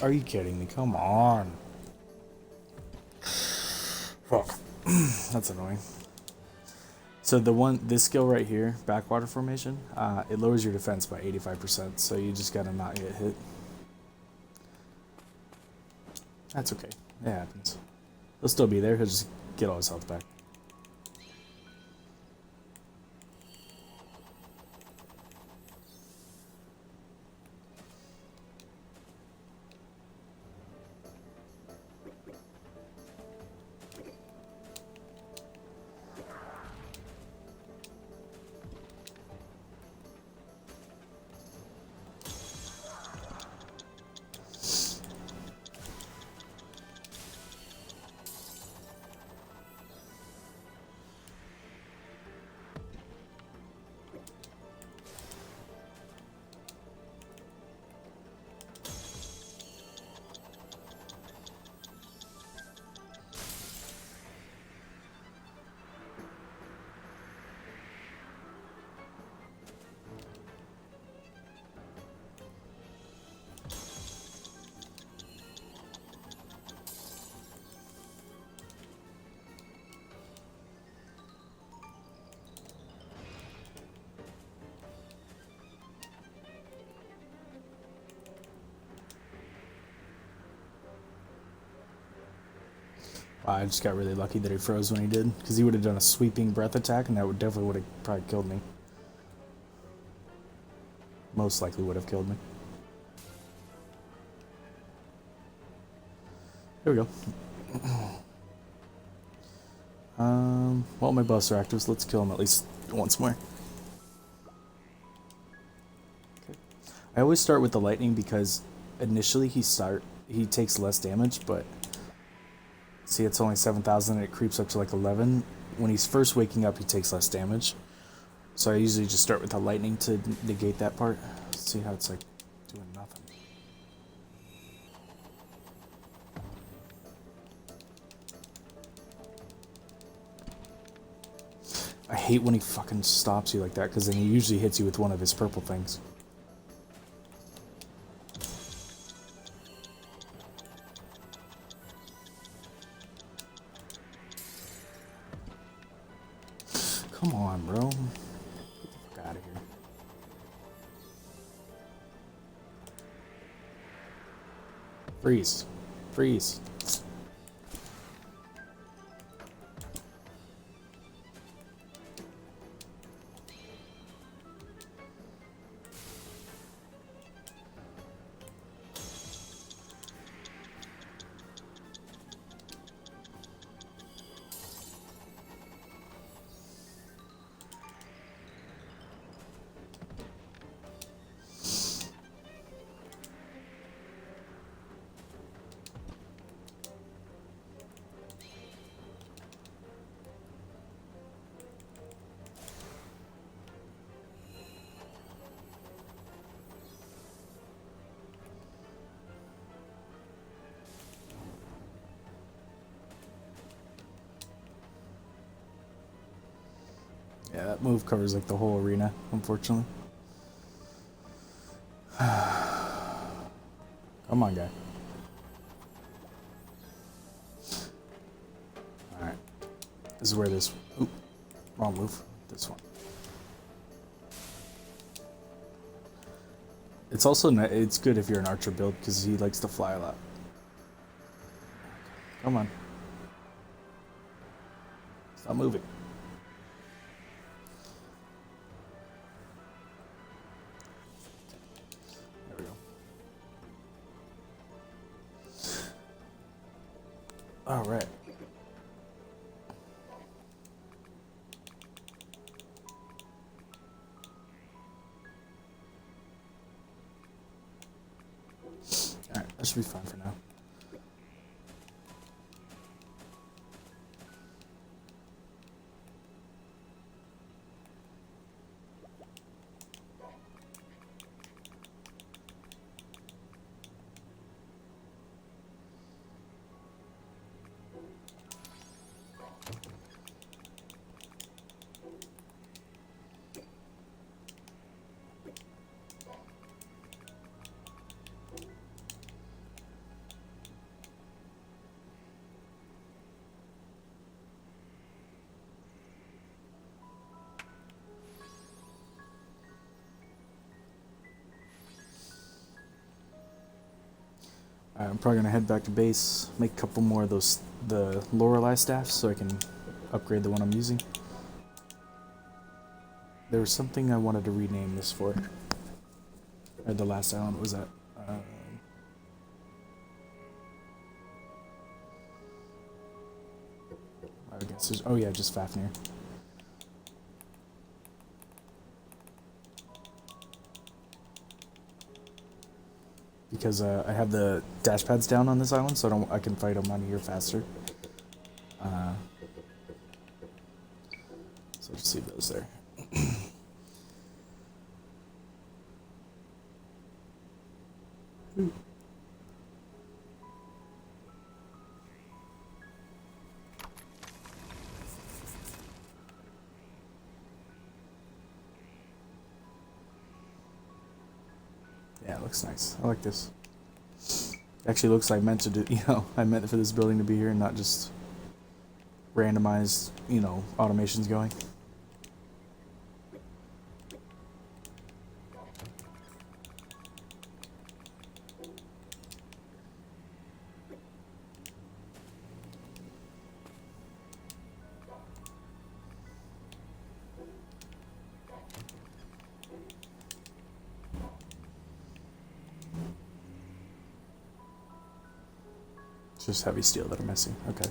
Speaker 1: Are you kidding me? Come on. Fuck. That's annoying. So this skill right here, backwater formation, it lowers your defense by 85%, so you just gotta not get hit. That's okay. It happens. He'll still be there, he'll just get all his health back. I just got really lucky that he froze when he did, because he would have done a sweeping breath attack, and that would definitely would have probably killed me. Most likely would have killed me. There we go. Well, my buffs are active, so let's kill him at least once more. Okay. I always start with the lightning because initially he takes less damage, but see, it's only 7,000 and it creeps up to like 11. When he's first waking up, he takes less damage. So I usually just start with the lightning to negate that part. Let's see how it's like doing nothing. I hate when he fucking stops you like that, because then he usually hits you with one of his purple things. Come on, bro. Get the fuck out of here. Freeze. Freeze. Yeah, that move covers like the whole arena, unfortunately. Come on, guy. Alright. This is where this... Oop. Wrong move. This one. It's also... It's good if you're an archer build, because he likes to fly a lot. Come on. Stop moving. There we go. Alright. Alright, that should be fine for now. I'm probably gonna head back to base, make a couple more of the Lorelei staffs so I can upgrade the one I'm using. There was something I wanted to rename this for. Or the last island was at. I guess there's, oh yeah, just Fafnir. Because I have the dash pads down on this island, so I can fight them out of here faster. So just leave those there. Yeah, it looks nice. I like this. Actually looks like meant to do, I meant for this building to be here and not just randomized, automations going. Just heavy steel that are missing. Okay.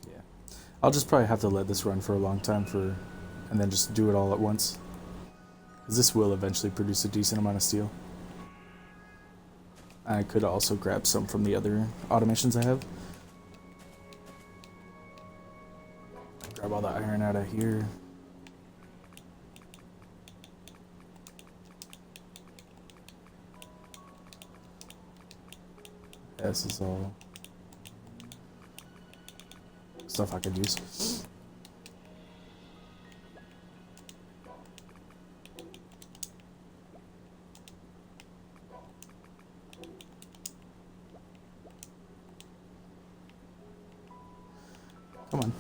Speaker 1: Yeah. I'll just probably have to let this run for a long time and then just do it all at once. Because this will eventually produce a decent amount of steel. I could also grab some from the other automations I have. Grab all the iron out of here. This is all stuff I could use. Come on.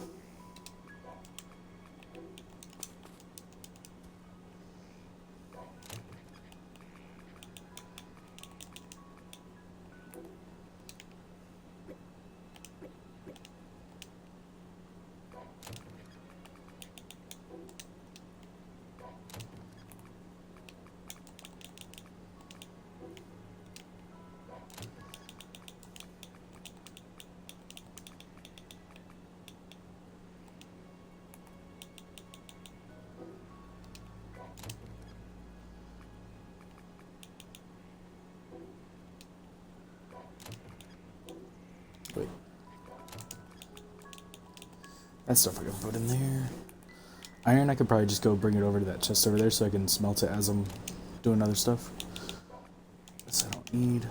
Speaker 1: Wait. That stuff I can put in there. Iron, I could probably just go bring it over to that chest over there so I can smelt it as I'm doing other stuff. This I don't need.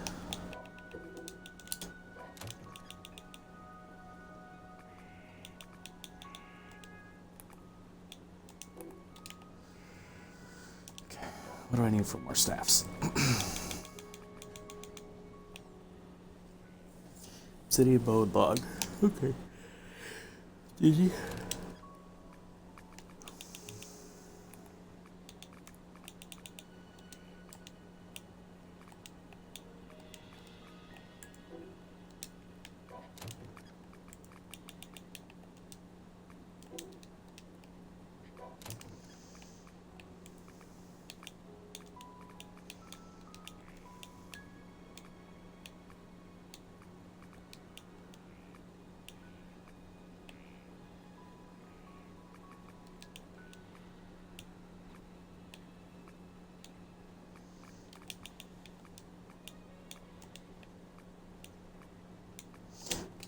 Speaker 1: Okay, what do I need for more staffs? City abode log. Okay. GG.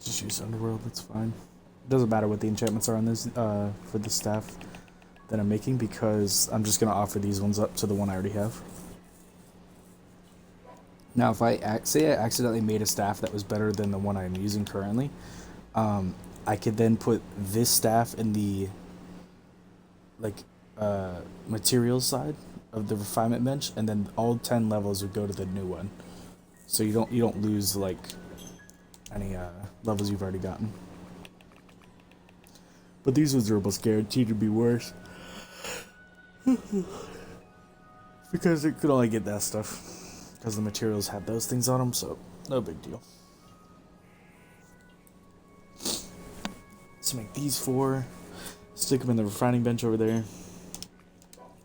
Speaker 1: Just use Underworld, that's fine. It doesn't matter what the enchantments are on this for the staff that I'm making because I'm just gonna offer these ones up to the one I already have. Now, if I say I accidentally made a staff that was better than the one I'm using currently, I could then put this staff in the materials side of the refinement bench, and then all 10 levels would go to the new one. So you don't lose like any levels you've already gotten. But these ones are almost guaranteed to be worse. Because it could only get that stuff. Because the materials have those things on them, so no big deal. So make these 4. Stick them in the refining bench over there.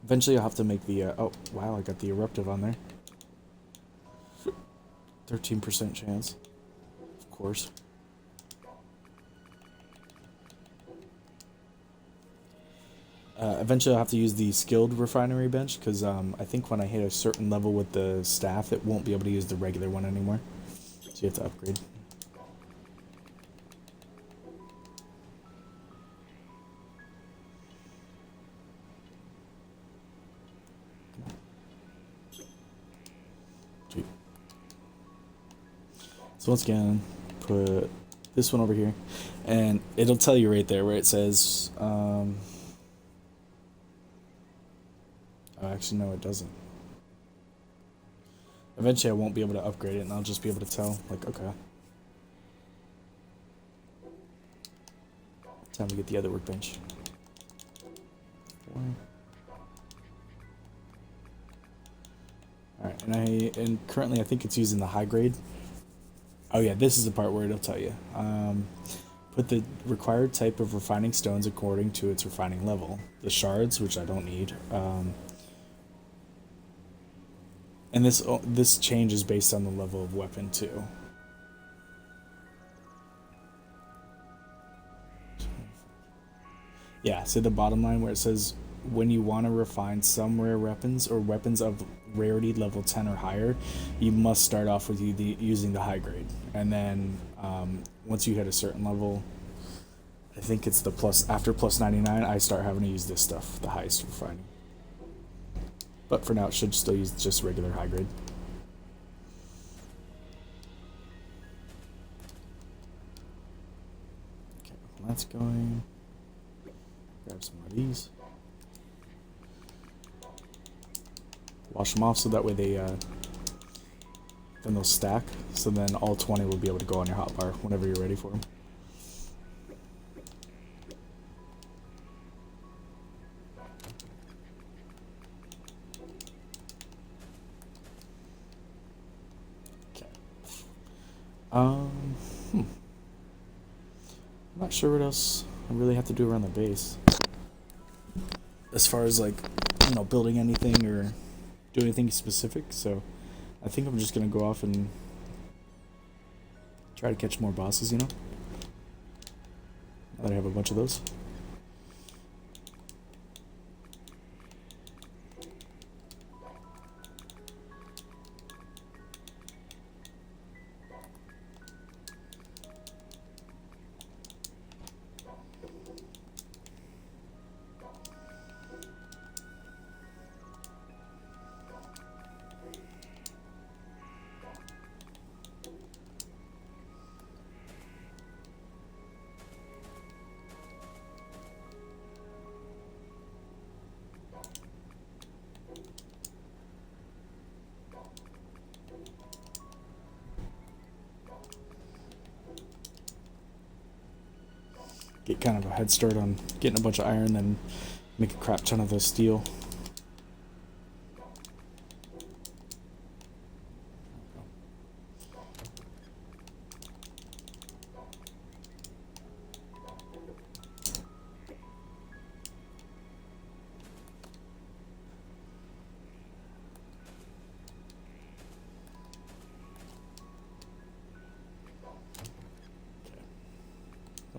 Speaker 1: Eventually I'll have to make the... oh, wow, I got the eruptive on there. 13% chance. Of course. Eventually I'll have to use the skilled refinery bench because I think when I hit a certain level with the staff, it won't be able to use the regular one anymore. So you have to upgrade. Sweet. So once again, put this one over here, and it'll tell you right there where it says... actually, no, it doesn't. Eventually, I won't be able to upgrade it, and I'll just be able to tell, like, okay. Time to get the other workbench. Alright, and currently I think it's using the high grade. Oh yeah, this is the part where it'll tell you. Put the required type of refining stones according to its refining level. The shards, which I don't need, And this change is based on the level of weapon too. Yeah, so the bottom line where it says when you want to refine some rare weapons or weapons of rarity level 10 or higher, you must start off with using the high grade. And then once you hit a certain level, I think it's the plus, after plus 99, I start having to use this stuff, the highest refining. But for now, it should still use just regular high grade. Okay, that's going. Grab some of these. Wash them off so that way then they'll stack. So then all 20 will be able to go on your hotbar whenever you're ready for them. Okay. I'm not sure what else I really have to do around the base. As far as like, building anything or do anything specific, so I think I'm just gonna go off and try to catch more bosses, Now that I have a bunch of those. Get kind of a head start on getting a bunch of iron, then make a crap ton of the steel.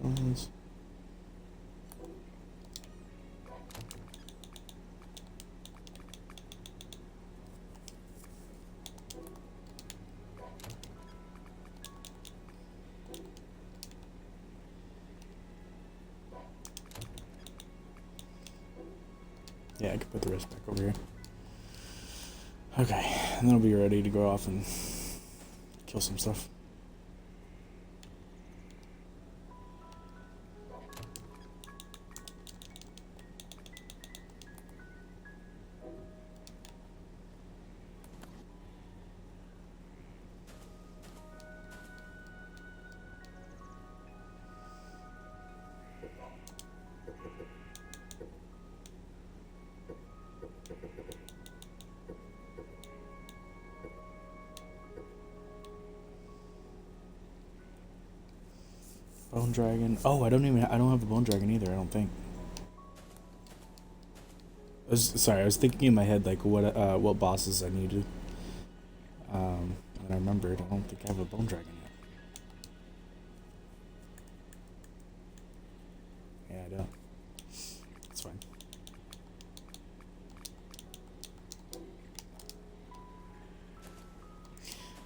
Speaker 1: Okay. Yeah, I can put the rest back over here. Okay, and then I'll be ready to go off and kill some stuff. Bone dragon. Oh, I don't have a bone dragon either, I don't think. I was thinking in my head like what bosses I needed. And I remembered I don't think I have a bone dragon yet. Yeah, I don't. That's fine.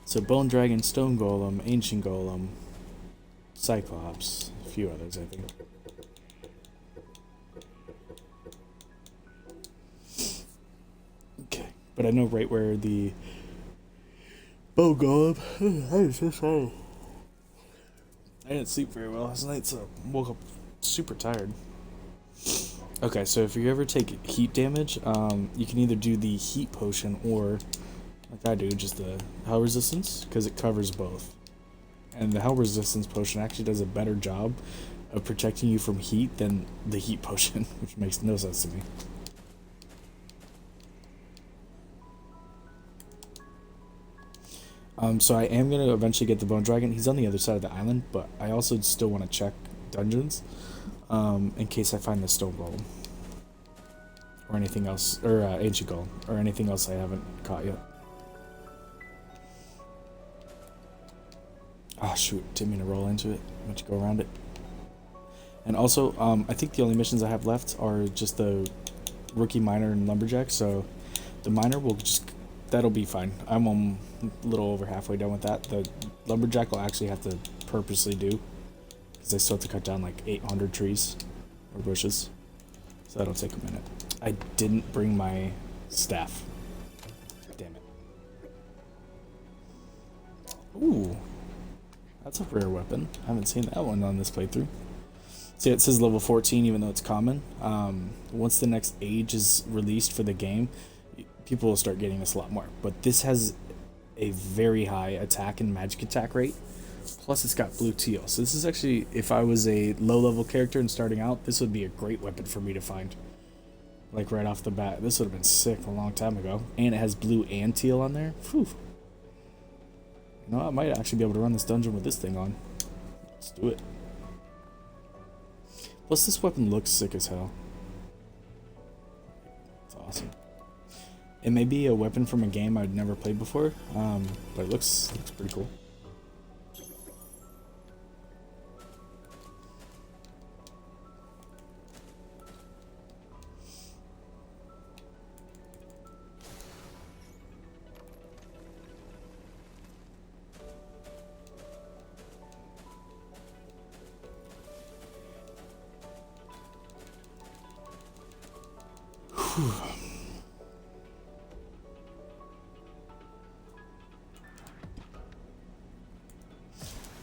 Speaker 1: So bone dragon, stone golem, ancient golem, Cyclops, a few others, I think. Okay, but I know right where the bone golem. I'm so sorry. I didn't sleep very well last night, so I woke up super tired. Okay, so if you ever take heat damage, you can either do the heat potion or, like I do, just the hell resistance, because it covers both. And the hell resistance potion actually does a better job of protecting you from heat than the heat potion, which makes no sense to me. So I am going to eventually get the bone dragon. He's on the other side of the island, but I also still want to check dungeons in case I find the stone golem or anything else, or ancient golem, or anything else I haven't caught yet. Oh shoot, didn't mean to roll into it. I meant to go around it. And also, I think the only missions I have left are just the rookie miner and lumberjack, so the miner will just, that'll be fine. I'm a little over halfway done with that. The lumberjack will actually have to purposely do, because I still have to cut down like 800 trees or bushes, so that'll take a minute. I didn't bring my staff. Damn it. Ooh, that's a rare weapon. I haven't seen that one on this playthrough. See, it says level 14 even though it's common. Once the next age is released for the game, people will start getting this a lot more. But this has a very high attack and magic attack rate. Plus it's got blue teal. So this is actually, if I was a low level character and starting out, this would be a great weapon for me to find. Like right off the bat. This would have been sick a long time ago. And it has blue and teal on there. Whew. You know, I might actually be able to run this dungeon with this thing on. Let's do it. Plus, this weapon looks sick as hell. It's awesome. It may be a weapon from a game I'd never played before, but it looks pretty cool. Whew.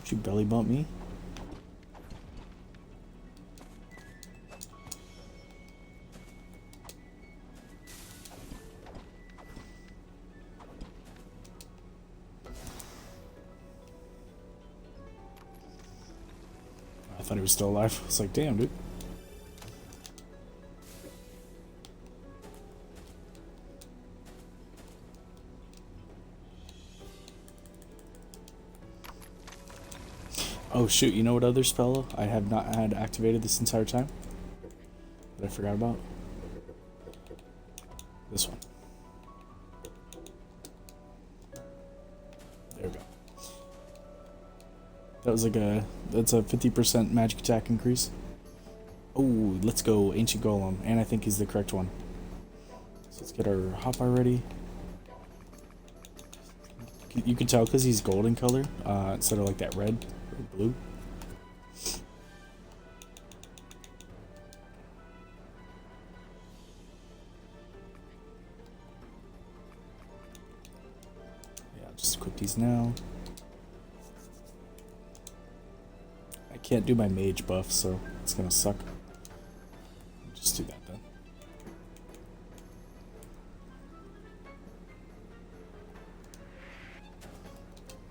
Speaker 1: Did you belly bump me? I thought he was still alive. I was like, damn, dude. Oh shoot, you know what other spell I have not had activated this entire time? That I forgot about? This one. There we go. That was like that's a 50% magic attack increase. Oh, let's go, Ancient Golem, and I think he's the correct one. So let's get our hotbar ready. You can tell because he's golden color, instead of like that red. Blue. Yeah, just equip these now. I can't do my mage buff, so it's gonna suck. Just do that then.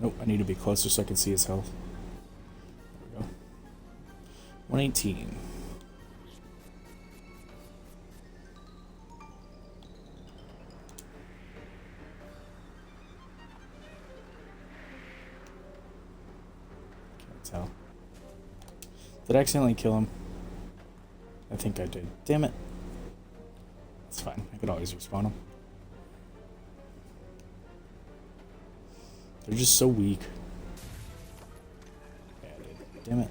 Speaker 1: Nope, I need to be closer so I can see his health. 118. Can't tell. Did I accidentally kill him? I think I did. Damn it. It's fine. I could always respawn him. They're just so weak. Yeah, I did. Damn it.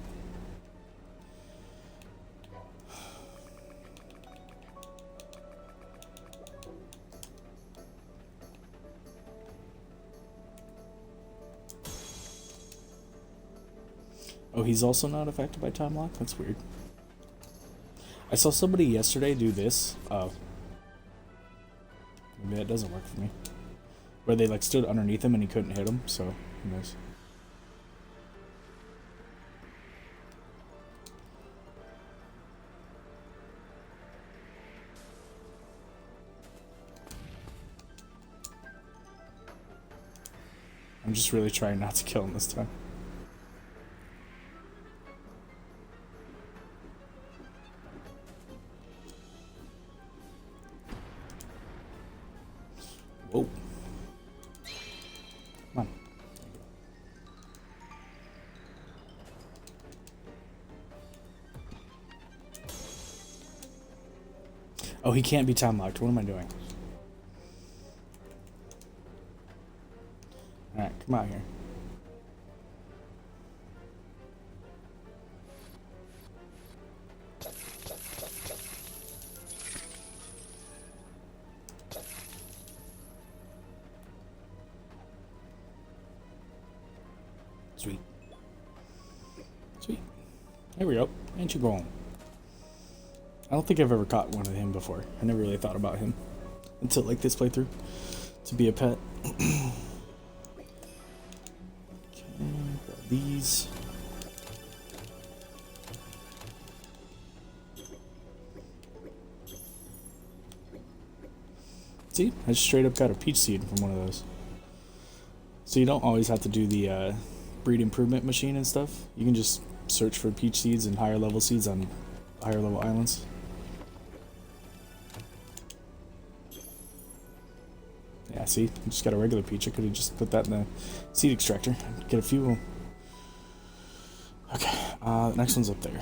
Speaker 1: Oh, he's also not affected by time lock? That's weird. I saw somebody yesterday do this. Oh. Maybe that doesn't work for me. Where they like stood underneath him and he couldn't hit him, so who knows. I'm just really trying not to kill him this time. Whoa. Come on. Oh, he can't be time locked. What am I doing? Alright, come out here. Sweet. Sweet. There we go. Ancient Golem. I don't think I've ever caught one of him before. I never really thought about him until like this playthrough to be a pet. Okay, grab these. See, I just straight up got a peach seed from one of those. So you don't always have to do the breed improvement machine and stuff. You can just search for peach seeds and higher level seeds on higher level islands. Yeah, see, I just got a regular peach. I could have just put that in the seed extractor. Get a few of them. Okay, the next one's up there.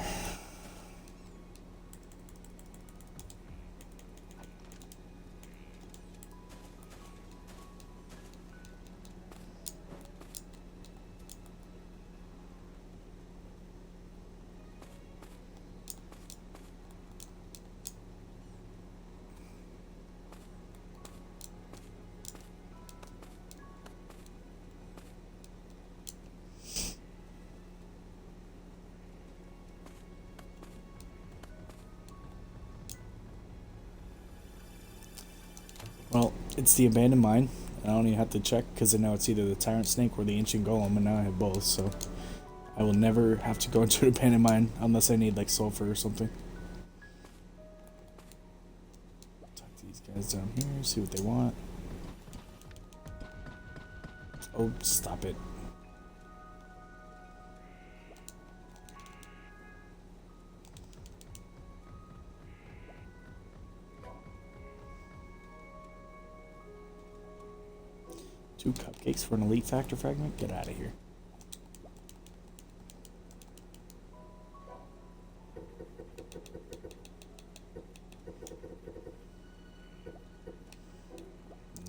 Speaker 1: Well, it's the abandoned mine. I don't even have to check because I know it's either the tyrant snake or the ancient golem, and now I have both, so I will never have to go into an abandoned mine unless I need like sulfur or something. Talk to these guys down here, see what they want. Oh, stop it. Two cupcakes for an elite factor fragment? Get out of here.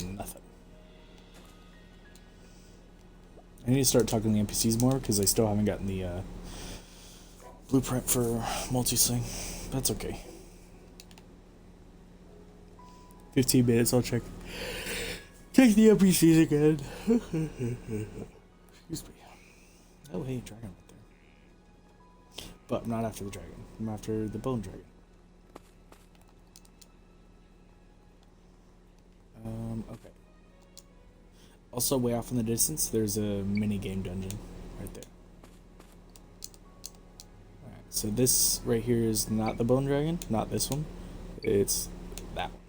Speaker 1: Nothing. I need to start talking to the NPCs more because I still haven't gotten the blueprint for multi-sling. That's okay. 15 minutes, I'll check. Check the NPCs again. Excuse me. Oh, hey, dragon right there. But I'm not after the dragon. I'm after the bone dragon. Okay. Also, way off in the distance, there's a mini game dungeon right there. Alright, so this right here is not the bone dragon, not this one. It's that one.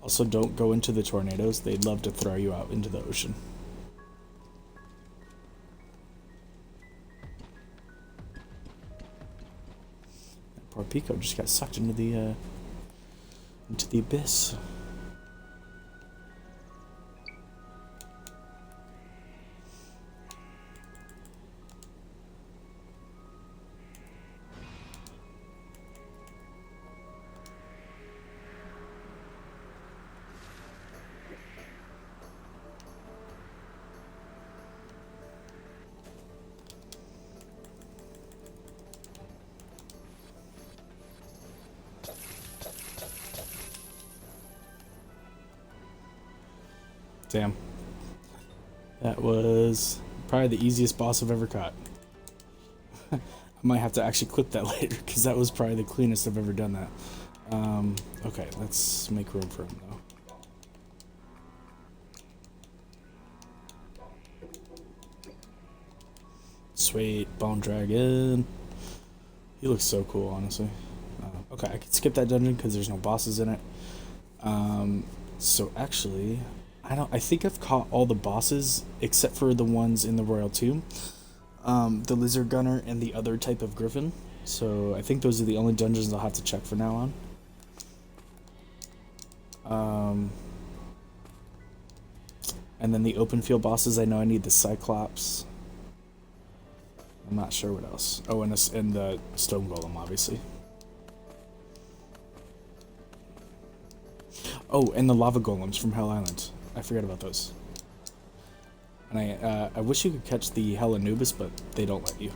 Speaker 1: Also, don't go into the tornadoes. They'd love to throw you out into the ocean. That poor Pico just got sucked into the abyss. Damn. That was probably the easiest boss I've ever caught. I might have to actually clip that later, because that was probably the cleanest I've ever done that. Okay, let's make room for him, though. Sweet, bone dragon. He looks so cool, honestly. Okay, I could skip that dungeon, because there's no bosses in it. So actually... I think I've caught all the bosses except for the ones in the Royal Tomb, the Lizard Gunner and the other type of Griffin. So I think those are the only dungeons I'll have to check for now on. And then the open field bosses, I know I need the Cyclops. I'm not sure what else. Oh, and the Stone Golem, obviously. Oh, and the Lava Golems from Hell Island. I forgot about those. And I wish you could catch the Hell Anubis, but they don't let you.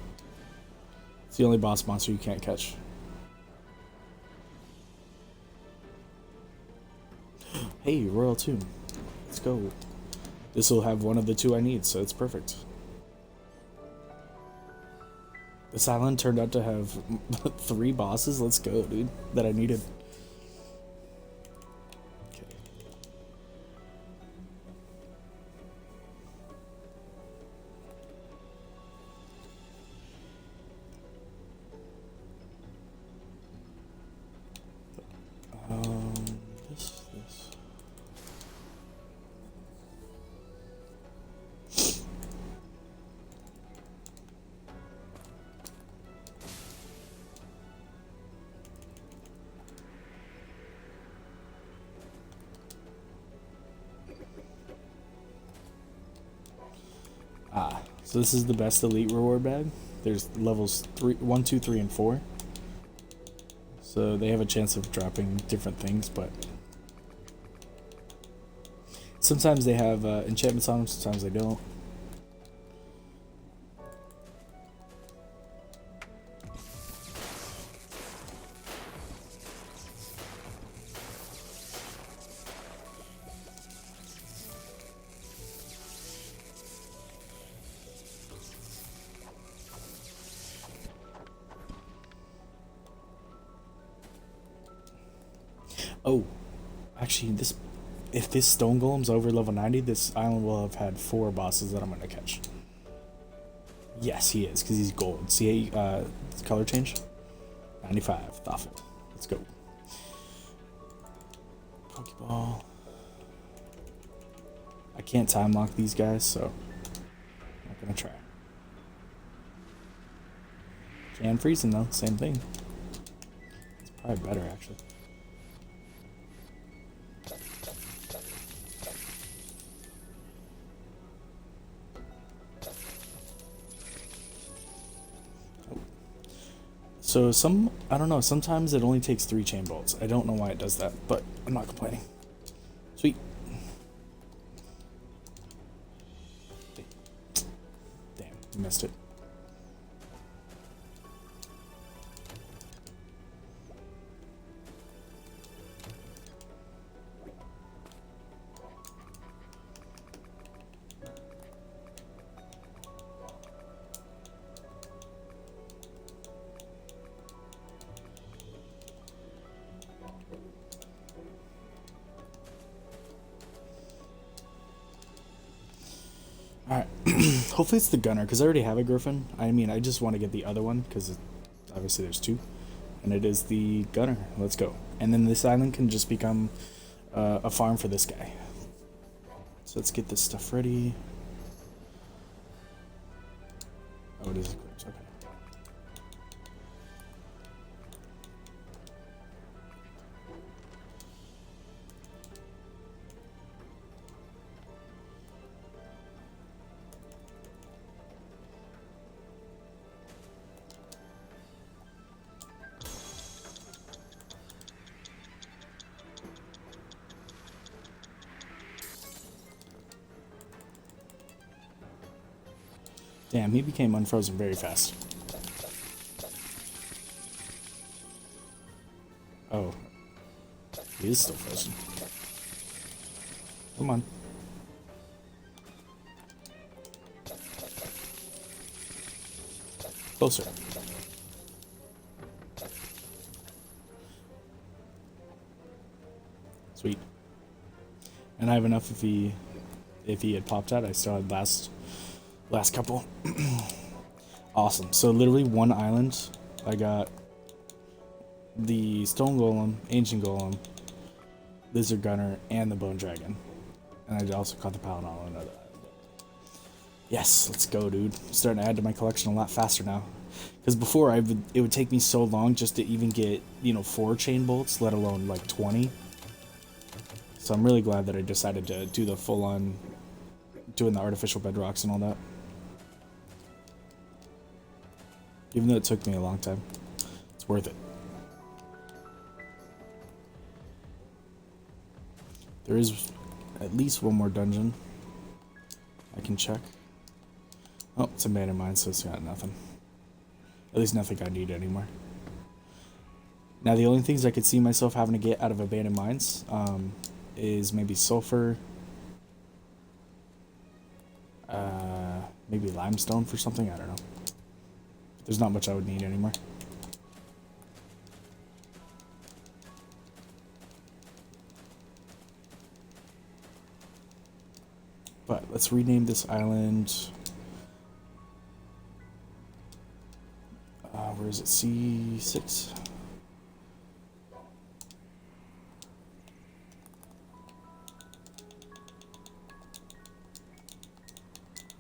Speaker 1: It's the only boss monster you can't catch. Hey, Royal Tomb. Let's go. This will have one of the two I need, so it's perfect. This island turned out to have 3 bosses. Let's go, dude. That I needed. Okay. This. So this is the best elite reward bag. There's levels 1, 2, 3, and 4. So they have a chance of dropping different things, but sometimes they have enchantments on them, sometimes they don't. Oh, actually, if this stone golem's over level 90, this island will have had 4 bosses that I'm gonna catch. Yes, he is, because he's gold. See, color change? 95, thoughtful. Let's go. Pokeball. I can't time lock these guys, so I'm not gonna try. Can freeze them though, same thing. It's probably better actually. So I don't know, sometimes it only takes 3 chain bolts. I don't know why it does that, but I'm not complaining. Sweet. Damn, missed it. Alright, hopefully it's the gunner, because I already have a griffin. I mean, I just want to get the other one, because obviously there's 2. And it is the gunner. Let's go. And then this island can just become a farm for this guy. So let's get this stuff ready. Oh, it is equipped. Okay. Damn, he became unfrozen very fast. Oh. He is still frozen. Come on. Closer. Sweet. And I have enough if he had popped out. I still had last couple. Awesome. So literally one island. I got the stone golem, ancient golem, lizard gunner, and the bone dragon. And I also caught the paladin on another island. Yes, let's go, dude. I'm starting to add to my collection a lot faster now. Because before it would take me so long just to even get, 4 chain bolts, let alone like 20. So I'm really glad that I decided to do the full-on doing the artificial bedrocks and all that. Even though it took me a long time, it's worth it. There is at least one more dungeon I can check. Oh, it's abandoned mine, so it's got nothing. At least nothing I need anymore. Now the only things I could see myself having to get out of abandoned mines, is maybe sulfur, maybe limestone for something, I don't know. There's not much I would need anymore. But let's rename this island. Where is it? C6?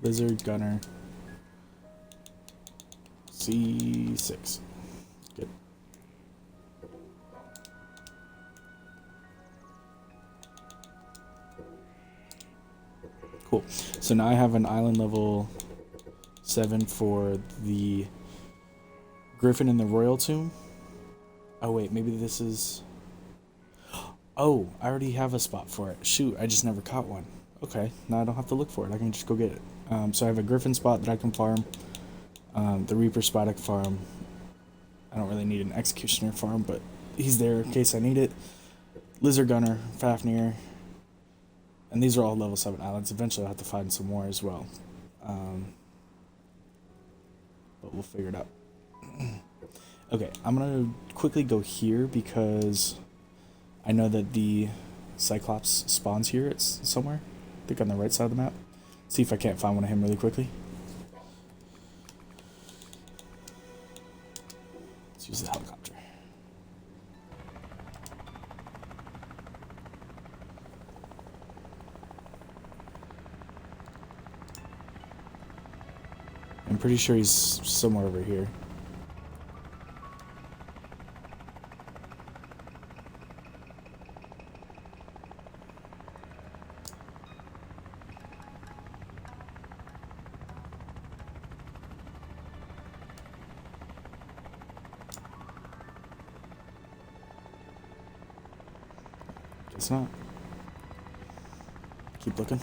Speaker 1: Lizard Gunner. C6. Good. Cool. So now I have an island level 7 for the Griffin in the Royal Tomb. Oh wait, maybe this is... Oh, I already have a spot for it. Shoot, I just never caught one. Okay, now I don't have to look for it. I can just go get it. So I have a Griffin spot that I can farm. The Reaper spot I can farm. I don't really need an Executioner farm, but he's there in case I need it. Lizard Gunner, Fafnir. And these are all level 7 islands. Eventually I'll have to find some more as well. But we'll figure it out. Okay, I'm gonna quickly go here because I know that the Cyclops spawns here. It's somewhere. I think on the right side of the map. See if I can't find one of him really quickly. Let's use the helicopter. I'm pretty sure he's somewhere over here. Guess not. Keep looking.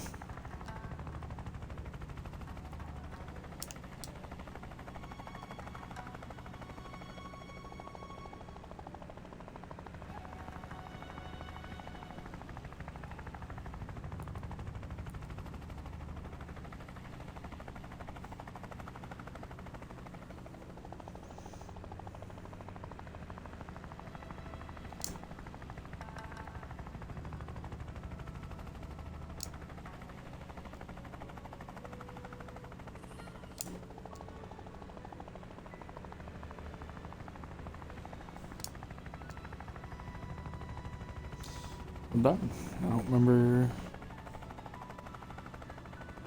Speaker 1: I'm done. I don't remember.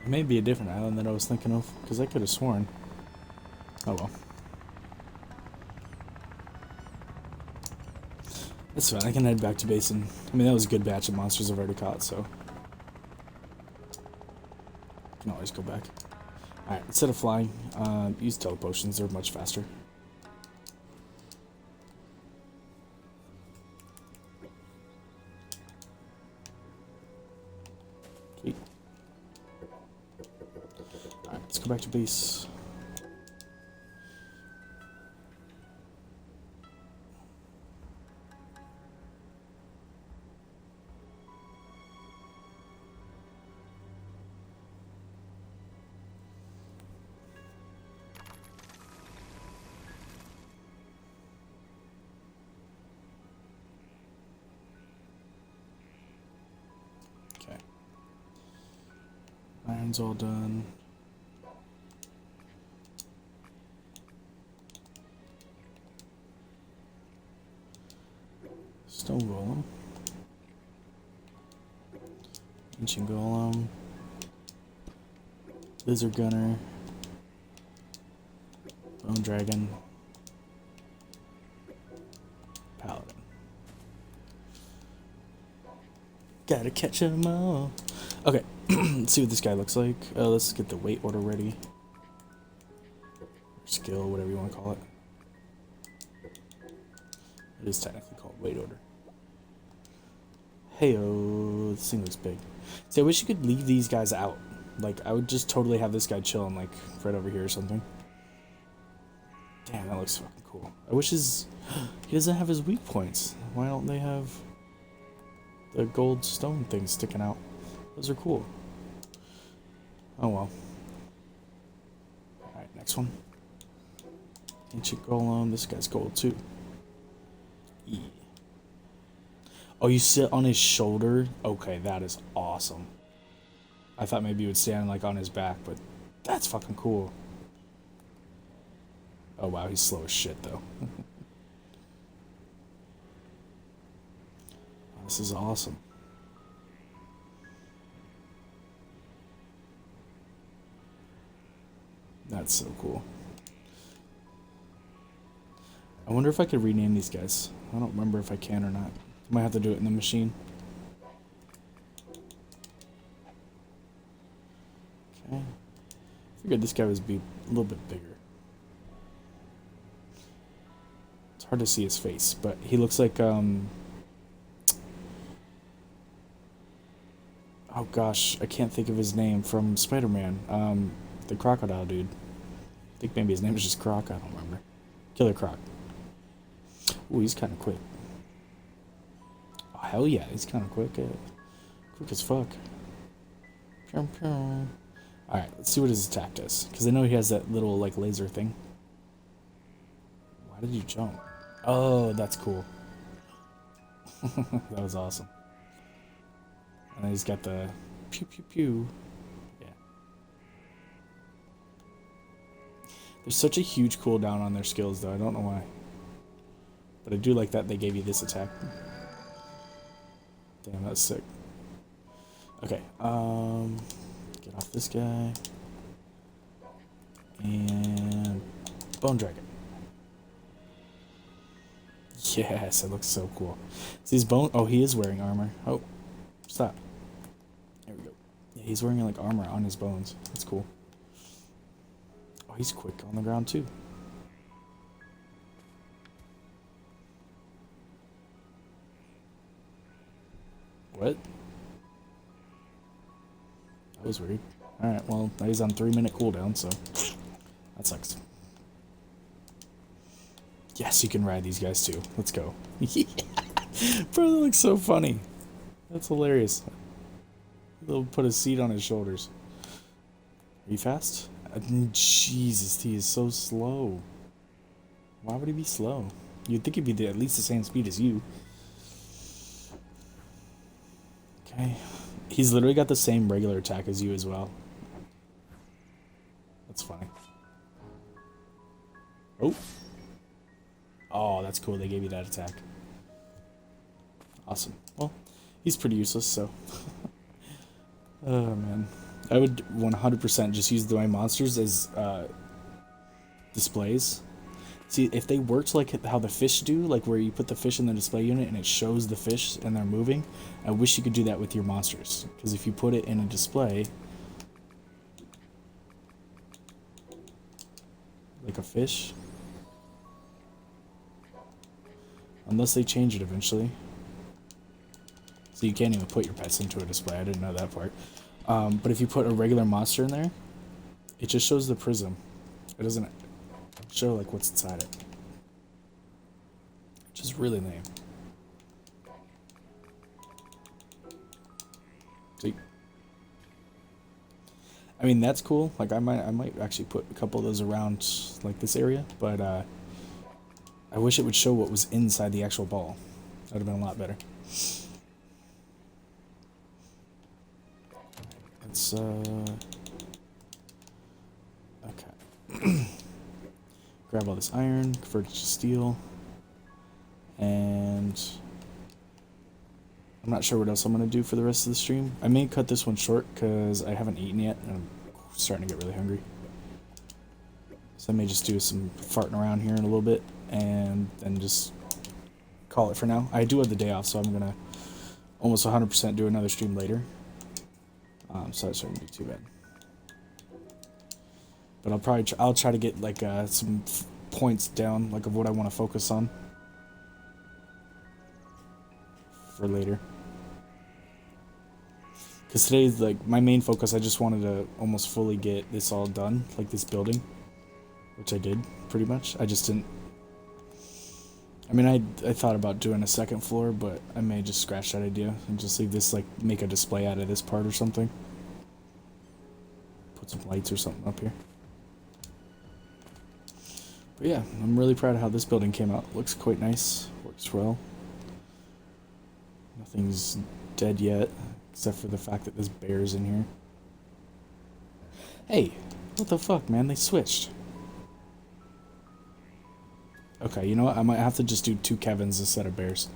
Speaker 1: It may be a different island that I was thinking of, because I could have sworn. Oh well. That's fine, I can head back to base and... I mean, that was a good batch of monsters I've already caught, so... I can always go back. Alright, instead of flying, use telepotions, they're much faster. Okay. Alright, let's go back to base. Okay. Iron's all done. Stone Golem. Ancient Golem. Lizard Gunner. Bone Dragon. Paladin. Gotta catch 'em all. Okay, let's see what this guy looks like. Let's get the weight order ready. Skill, whatever you want to call it. It is technically called weight order. Heyo, this thing looks big. See, I wish you could leave these guys out. Like, I would just totally have this guy chilling, like, right over here or something. Damn, that looks fucking cool. I wish his... he doesn't have his weak points. Why don't they have the gold stone things sticking out. Those are cool. Oh well. Alright, next one. Ancient golem. This guy's gold too. Yeah. Oh, you sit on his shoulder? Okay, that is awesome. I thought maybe you would stand like on his back, but that's fucking cool. Oh wow, he's slow as shit though. This is awesome. That's so cool. I wonder if I could rename these guys. I don't remember if I can or not. Might have to do it in the machine. Okay. Figured this guy would be a little bit bigger. It's hard to see his face, but he looks like oh gosh, I can't think of his name from Spider-Man. The crocodile dude. I think maybe his name is just Croc, I don't remember. Killer Croc. Ooh, he's kind of quick. Oh, hell yeah, he's kind of quick. Quick as fuck. Alright, let's see what his attack does. Because I know he has that little, like, laser thing. Why did you jump? Oh, that's cool. That was awesome. And then he's got the pew pew pew. Yeah. There's such a huge cooldown on their skills, though. I don't know why. But I do like that they gave you this attack. Damn, that's sick. Okay, get off this guy. And Bone Dragon. Yes, it looks so cool. See his bone? Oh, he is wearing armor. Oh, stop. There we go. Yeah, he's wearing like armor on his bones. That's cool. Oh, he's quick on the ground too. What? That was weird. Alright, well, now he's on 3-minute cooldown, so that sucks. Yes, you can ride these guys too. Let's go. Yeah. Bro, that looks so funny. That's hilarious. They'll put a seat on his shoulders. Are you fast? Jesus, he is so slow. Why would he be slow? You'd think he'd be at least the same speed as you. Okay. He's literally got the same regular attack as you as well. That's funny. Oh. Oh, that's cool. They gave you that attack. Awesome. Well, he's pretty useless, so. Oh, man. I would 100% just use my monsters as displays. See, if they worked like how the fish do, like where you put the fish in the display unit and it shows the fish and they're moving, I wish you could do that with your monsters. Because if you put it in a display, like a fish, unless they change it eventually. So you can't even put your pets into a display. I didn't know that part. But if you put a regular monster in there, it just shows the prism. It doesn't show like what's inside it. Which is really lame. See? I mean, that's cool. Like I might actually put a couple of those around like this area, but I wish it would show what was inside the actual ball. That would have been a lot better. Let's okay. Grab all this iron, convert it to steel, and I'm not sure what else I'm gonna do for the rest of the stream. I may cut this one short because I haven't eaten yet and I'm starting to get really hungry. So I may just do some farting around here in a little bit and then just call it for now. I do have the day off, so I'm gonna almost 100% do another stream later. So that shouldn't be too bad. But I'll try to get like some points down, like of what I want to focus on for later. Because today's like my main focus. I just wanted to almost fully get this all done, like this building, which I did pretty much. I just didn't. I mean, I thought about doing a second floor, but I may just scratch that idea and just leave this, like, make a display out of this part or something. Put some lights or something up here. But yeah, I'm really proud of how this building came out. Looks quite nice. Works well. Nothing's dead yet, except for the fact that there's bears in here. Hey, what the fuck, man? They switched. Okay, you know what? I might have to just do 2 Kevins instead of bears.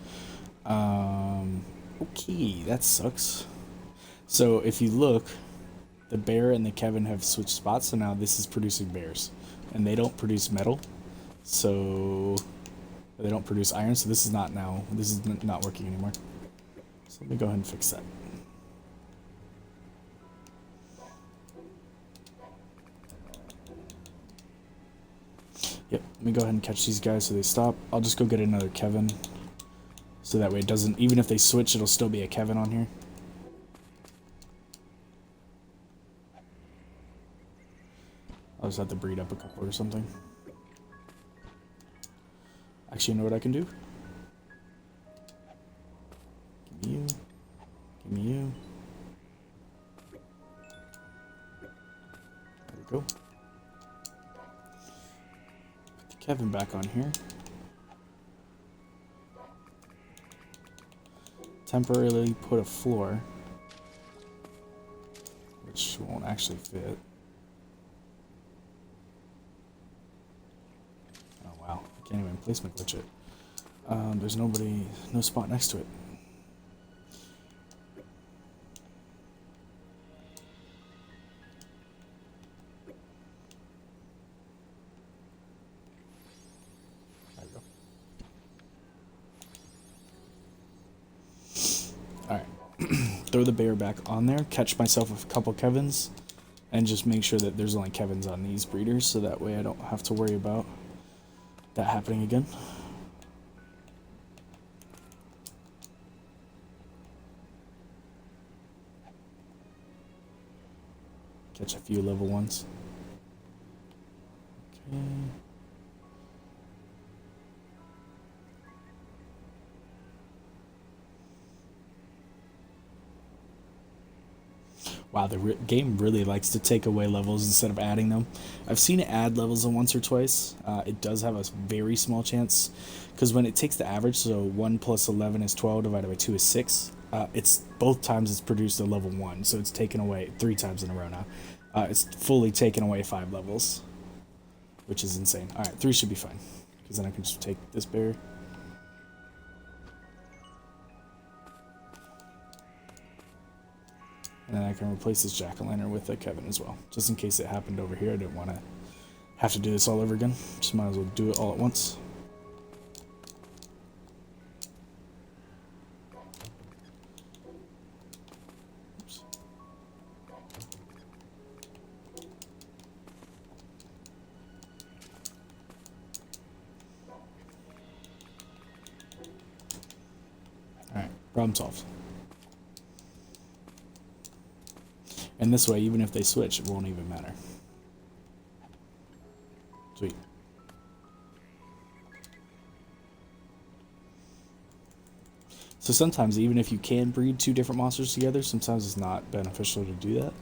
Speaker 1: Okay, that sucks. So if you look, the bear and the Kevin have switched spots, so now this is producing bears. And they don't produce metal, so they don't produce iron, so this is not working anymore. So let me go ahead and fix that. Yep, let me go ahead and catch these guys so they stop. I'll just go get another Kevin, so that way it doesn't, even if they switch, it'll still be a Kevin on here. I'll just have to breed up a couple or something. Actually, you know what I can do? Give me you. Give me you. There we go. Put the Kevin back on here. Temporarily put a floor, which won't actually fit. Oh wow, I can't even placement glitch it. There's no spot next to it. There we go. Alright. Throw the bear back on there, catch myself a couple Kevins, and just make sure that there's only Kevins on these breeders, so that way I don't have to worry about that happening again. Catch a few level 1s. Okay. Wow, the game really likes to take away levels instead of adding them. I've seen it add levels once or twice. It does have a very small chance, because when it takes the average, so 1 plus 11 is 12, divided by 2 is 6, it's both times it's produced a level 1, so it's taken away 3 times in a row now. It's fully taken away 5 levels, which is insane. Alright, 3 should be fine, because then I can just take this bear. And then I can replace this jack-o'-lantern with a Kevin as well. Just in case it happened over here, I didn't want to have to do this all over again. Just might as well do it all at once. Oops. Alright, problem solved. And this way, even if they switch, it won't even matter. Sweet. So sometimes, even if you can breed 2 different monsters together, sometimes it's not beneficial to do that.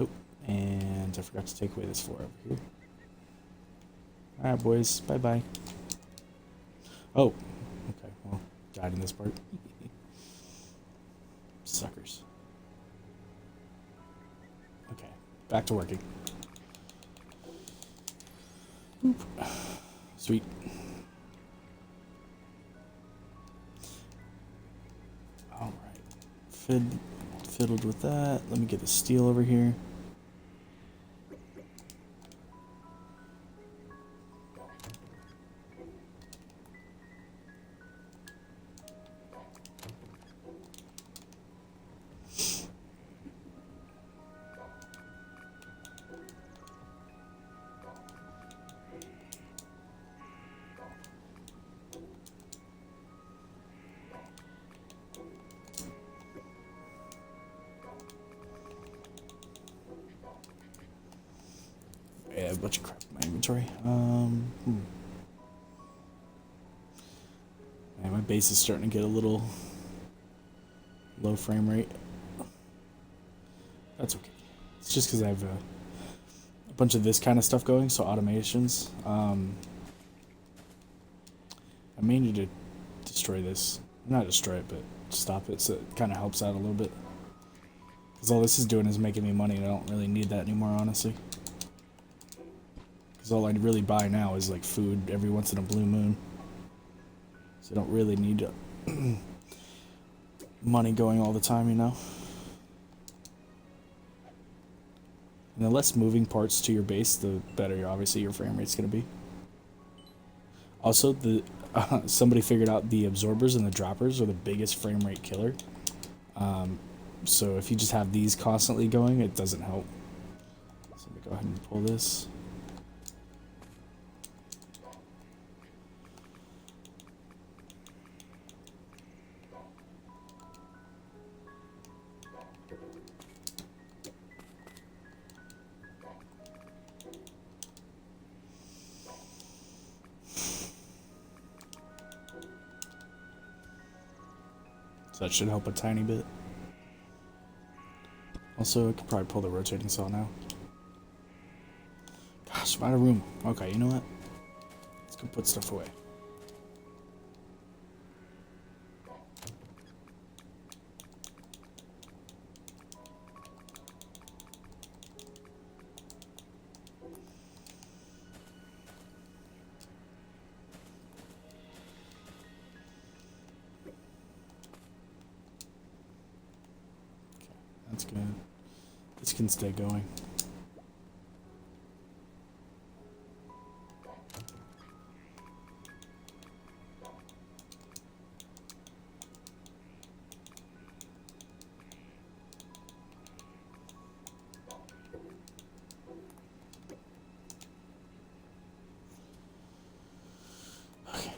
Speaker 1: Oh, and I forgot to take away this 4 over here. Alright, boys. Bye-bye. Oh, okay. Well, died in this part. Suckers. Okay, back to working. Boop. Sweet. Alright. Fiddled with that. Let me get the steel over here. Yeah, a bunch of crap in my inventory. base is starting to get a little low frame rate. That's okay. It's just because I have a bunch of this kind of stuff going, so automations. I may need to destroy this. Not destroy it, but stop it, so it kind of helps out a little bit. Because all this is doing is making me money, and I don't really need that anymore, honestly. Because all I really buy now is like food every once in a blue moon. So I don't really need money going all the time, you know? And the less moving parts to your base, the better, obviously, your frame rate's going to be. Also, somebody figured out the absorbers and the droppers are the biggest frame rate killer. So if you just have these constantly going, it doesn't help. So let me go ahead and pull this. So that should help a tiny bit. Also, I could probably pull the rotating saw now. Gosh, I'm out of room. Okay, you know what? Let's go put stuff away. That's good. This can stay going. Okay.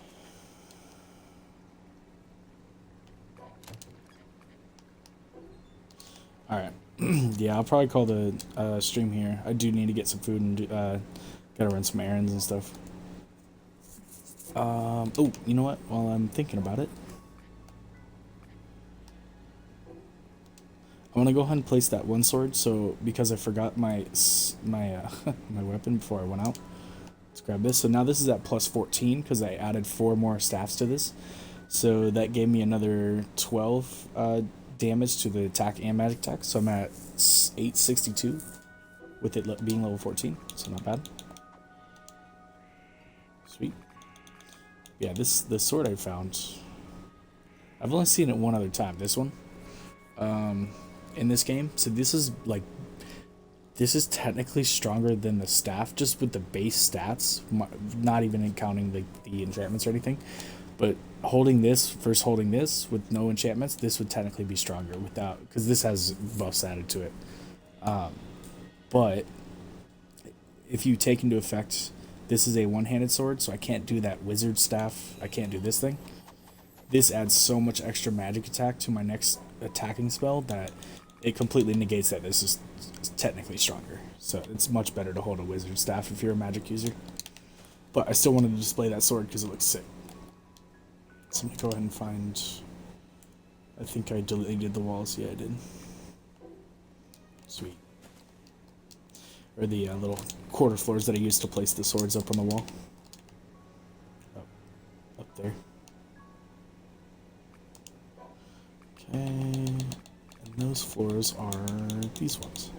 Speaker 1: All right. Yeah, I'll probably call the stream here. I do need to get some food and gotta run some errands and stuff. Oh, you know what? While I'm thinking about it, I'm gonna go ahead and place that one sword. So because I forgot my my weapon before I went out, let's grab this. So now this is at plus 14 because I added 4 more staffs to this. So that gave me another 12 damage to the attack and magic attack. So I'm at 862 with it being level 14. So not bad. Sweet. Yeah, the sword I found, I've only seen it one other time. This one, in this game. So this is technically stronger than the staff, just with the base stats, not even counting the enchantments or anything. But holding this versus holding this with no enchantments, this would technically be stronger without, because this has buffs added to it. But if you take into effect, this is a one-handed sword, so I can't do that wizard staff. I can't do this thing. This adds so much extra magic attack to my next attacking spell that it completely negates that this is technically stronger. So it's much better to hold a wizard staff if you're a magic user. But I still wanted to display that sword because it looks sick. So let me go ahead and find... I think I deleted the walls. Yeah, I did. Sweet. Or the little quarter floors that I used to place the swords up on the wall. Up there. Okay. And those floors are these ones.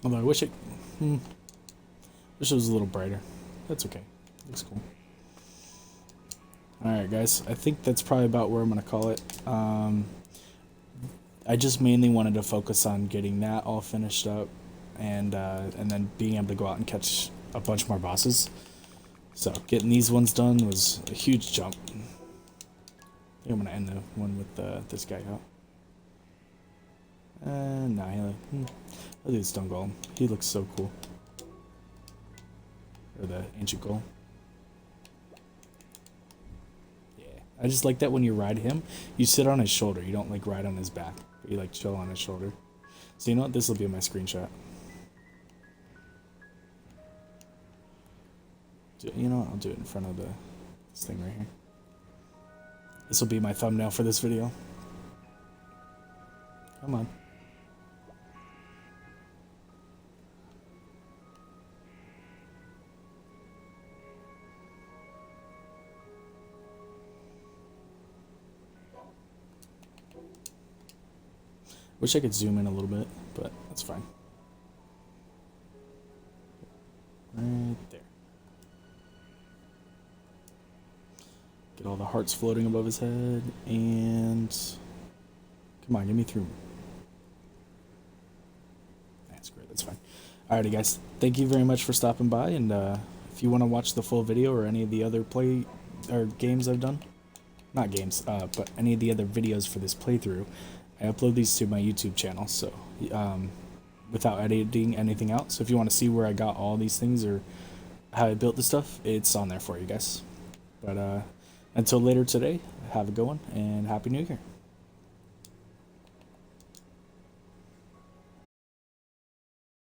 Speaker 1: Although I wish it, wish it was a little brighter. That's okay. Looks cool. Alright guys, I think that's probably about where I'm going to call it. I just mainly wanted to focus on getting that all finished up and then being able to go out and catch a bunch more bosses. So getting these ones done was a huge jump. I think I'm going to end the one with this guy out. Nah, I'll do the stone golem. He looks so cool. Or the ancient golem. Yeah, I just like that when you ride him, you sit on his shoulder. You don't like ride on his back, but you like chill on his shoulder. So you know what? This will be my screenshot. You know what? I'll do it in front of this thing right here. This will be my thumbnail for this video. Come on. Wish I could zoom in a little bit, but that's fine. Right there. Get all the hearts floating above his head, and come on, get me through. That's great, that's fine. Alrighty guys, thank you very much for stopping by, and if you want to watch the full video or any of the other games I've done, not games, but any of the other videos for this playthrough, I upload these to my YouTube channel, so without editing anything out. So if you want to see where I got all these things or how I built this stuff, it's on there for you guys. But until later today, have a good one and Happy New Year.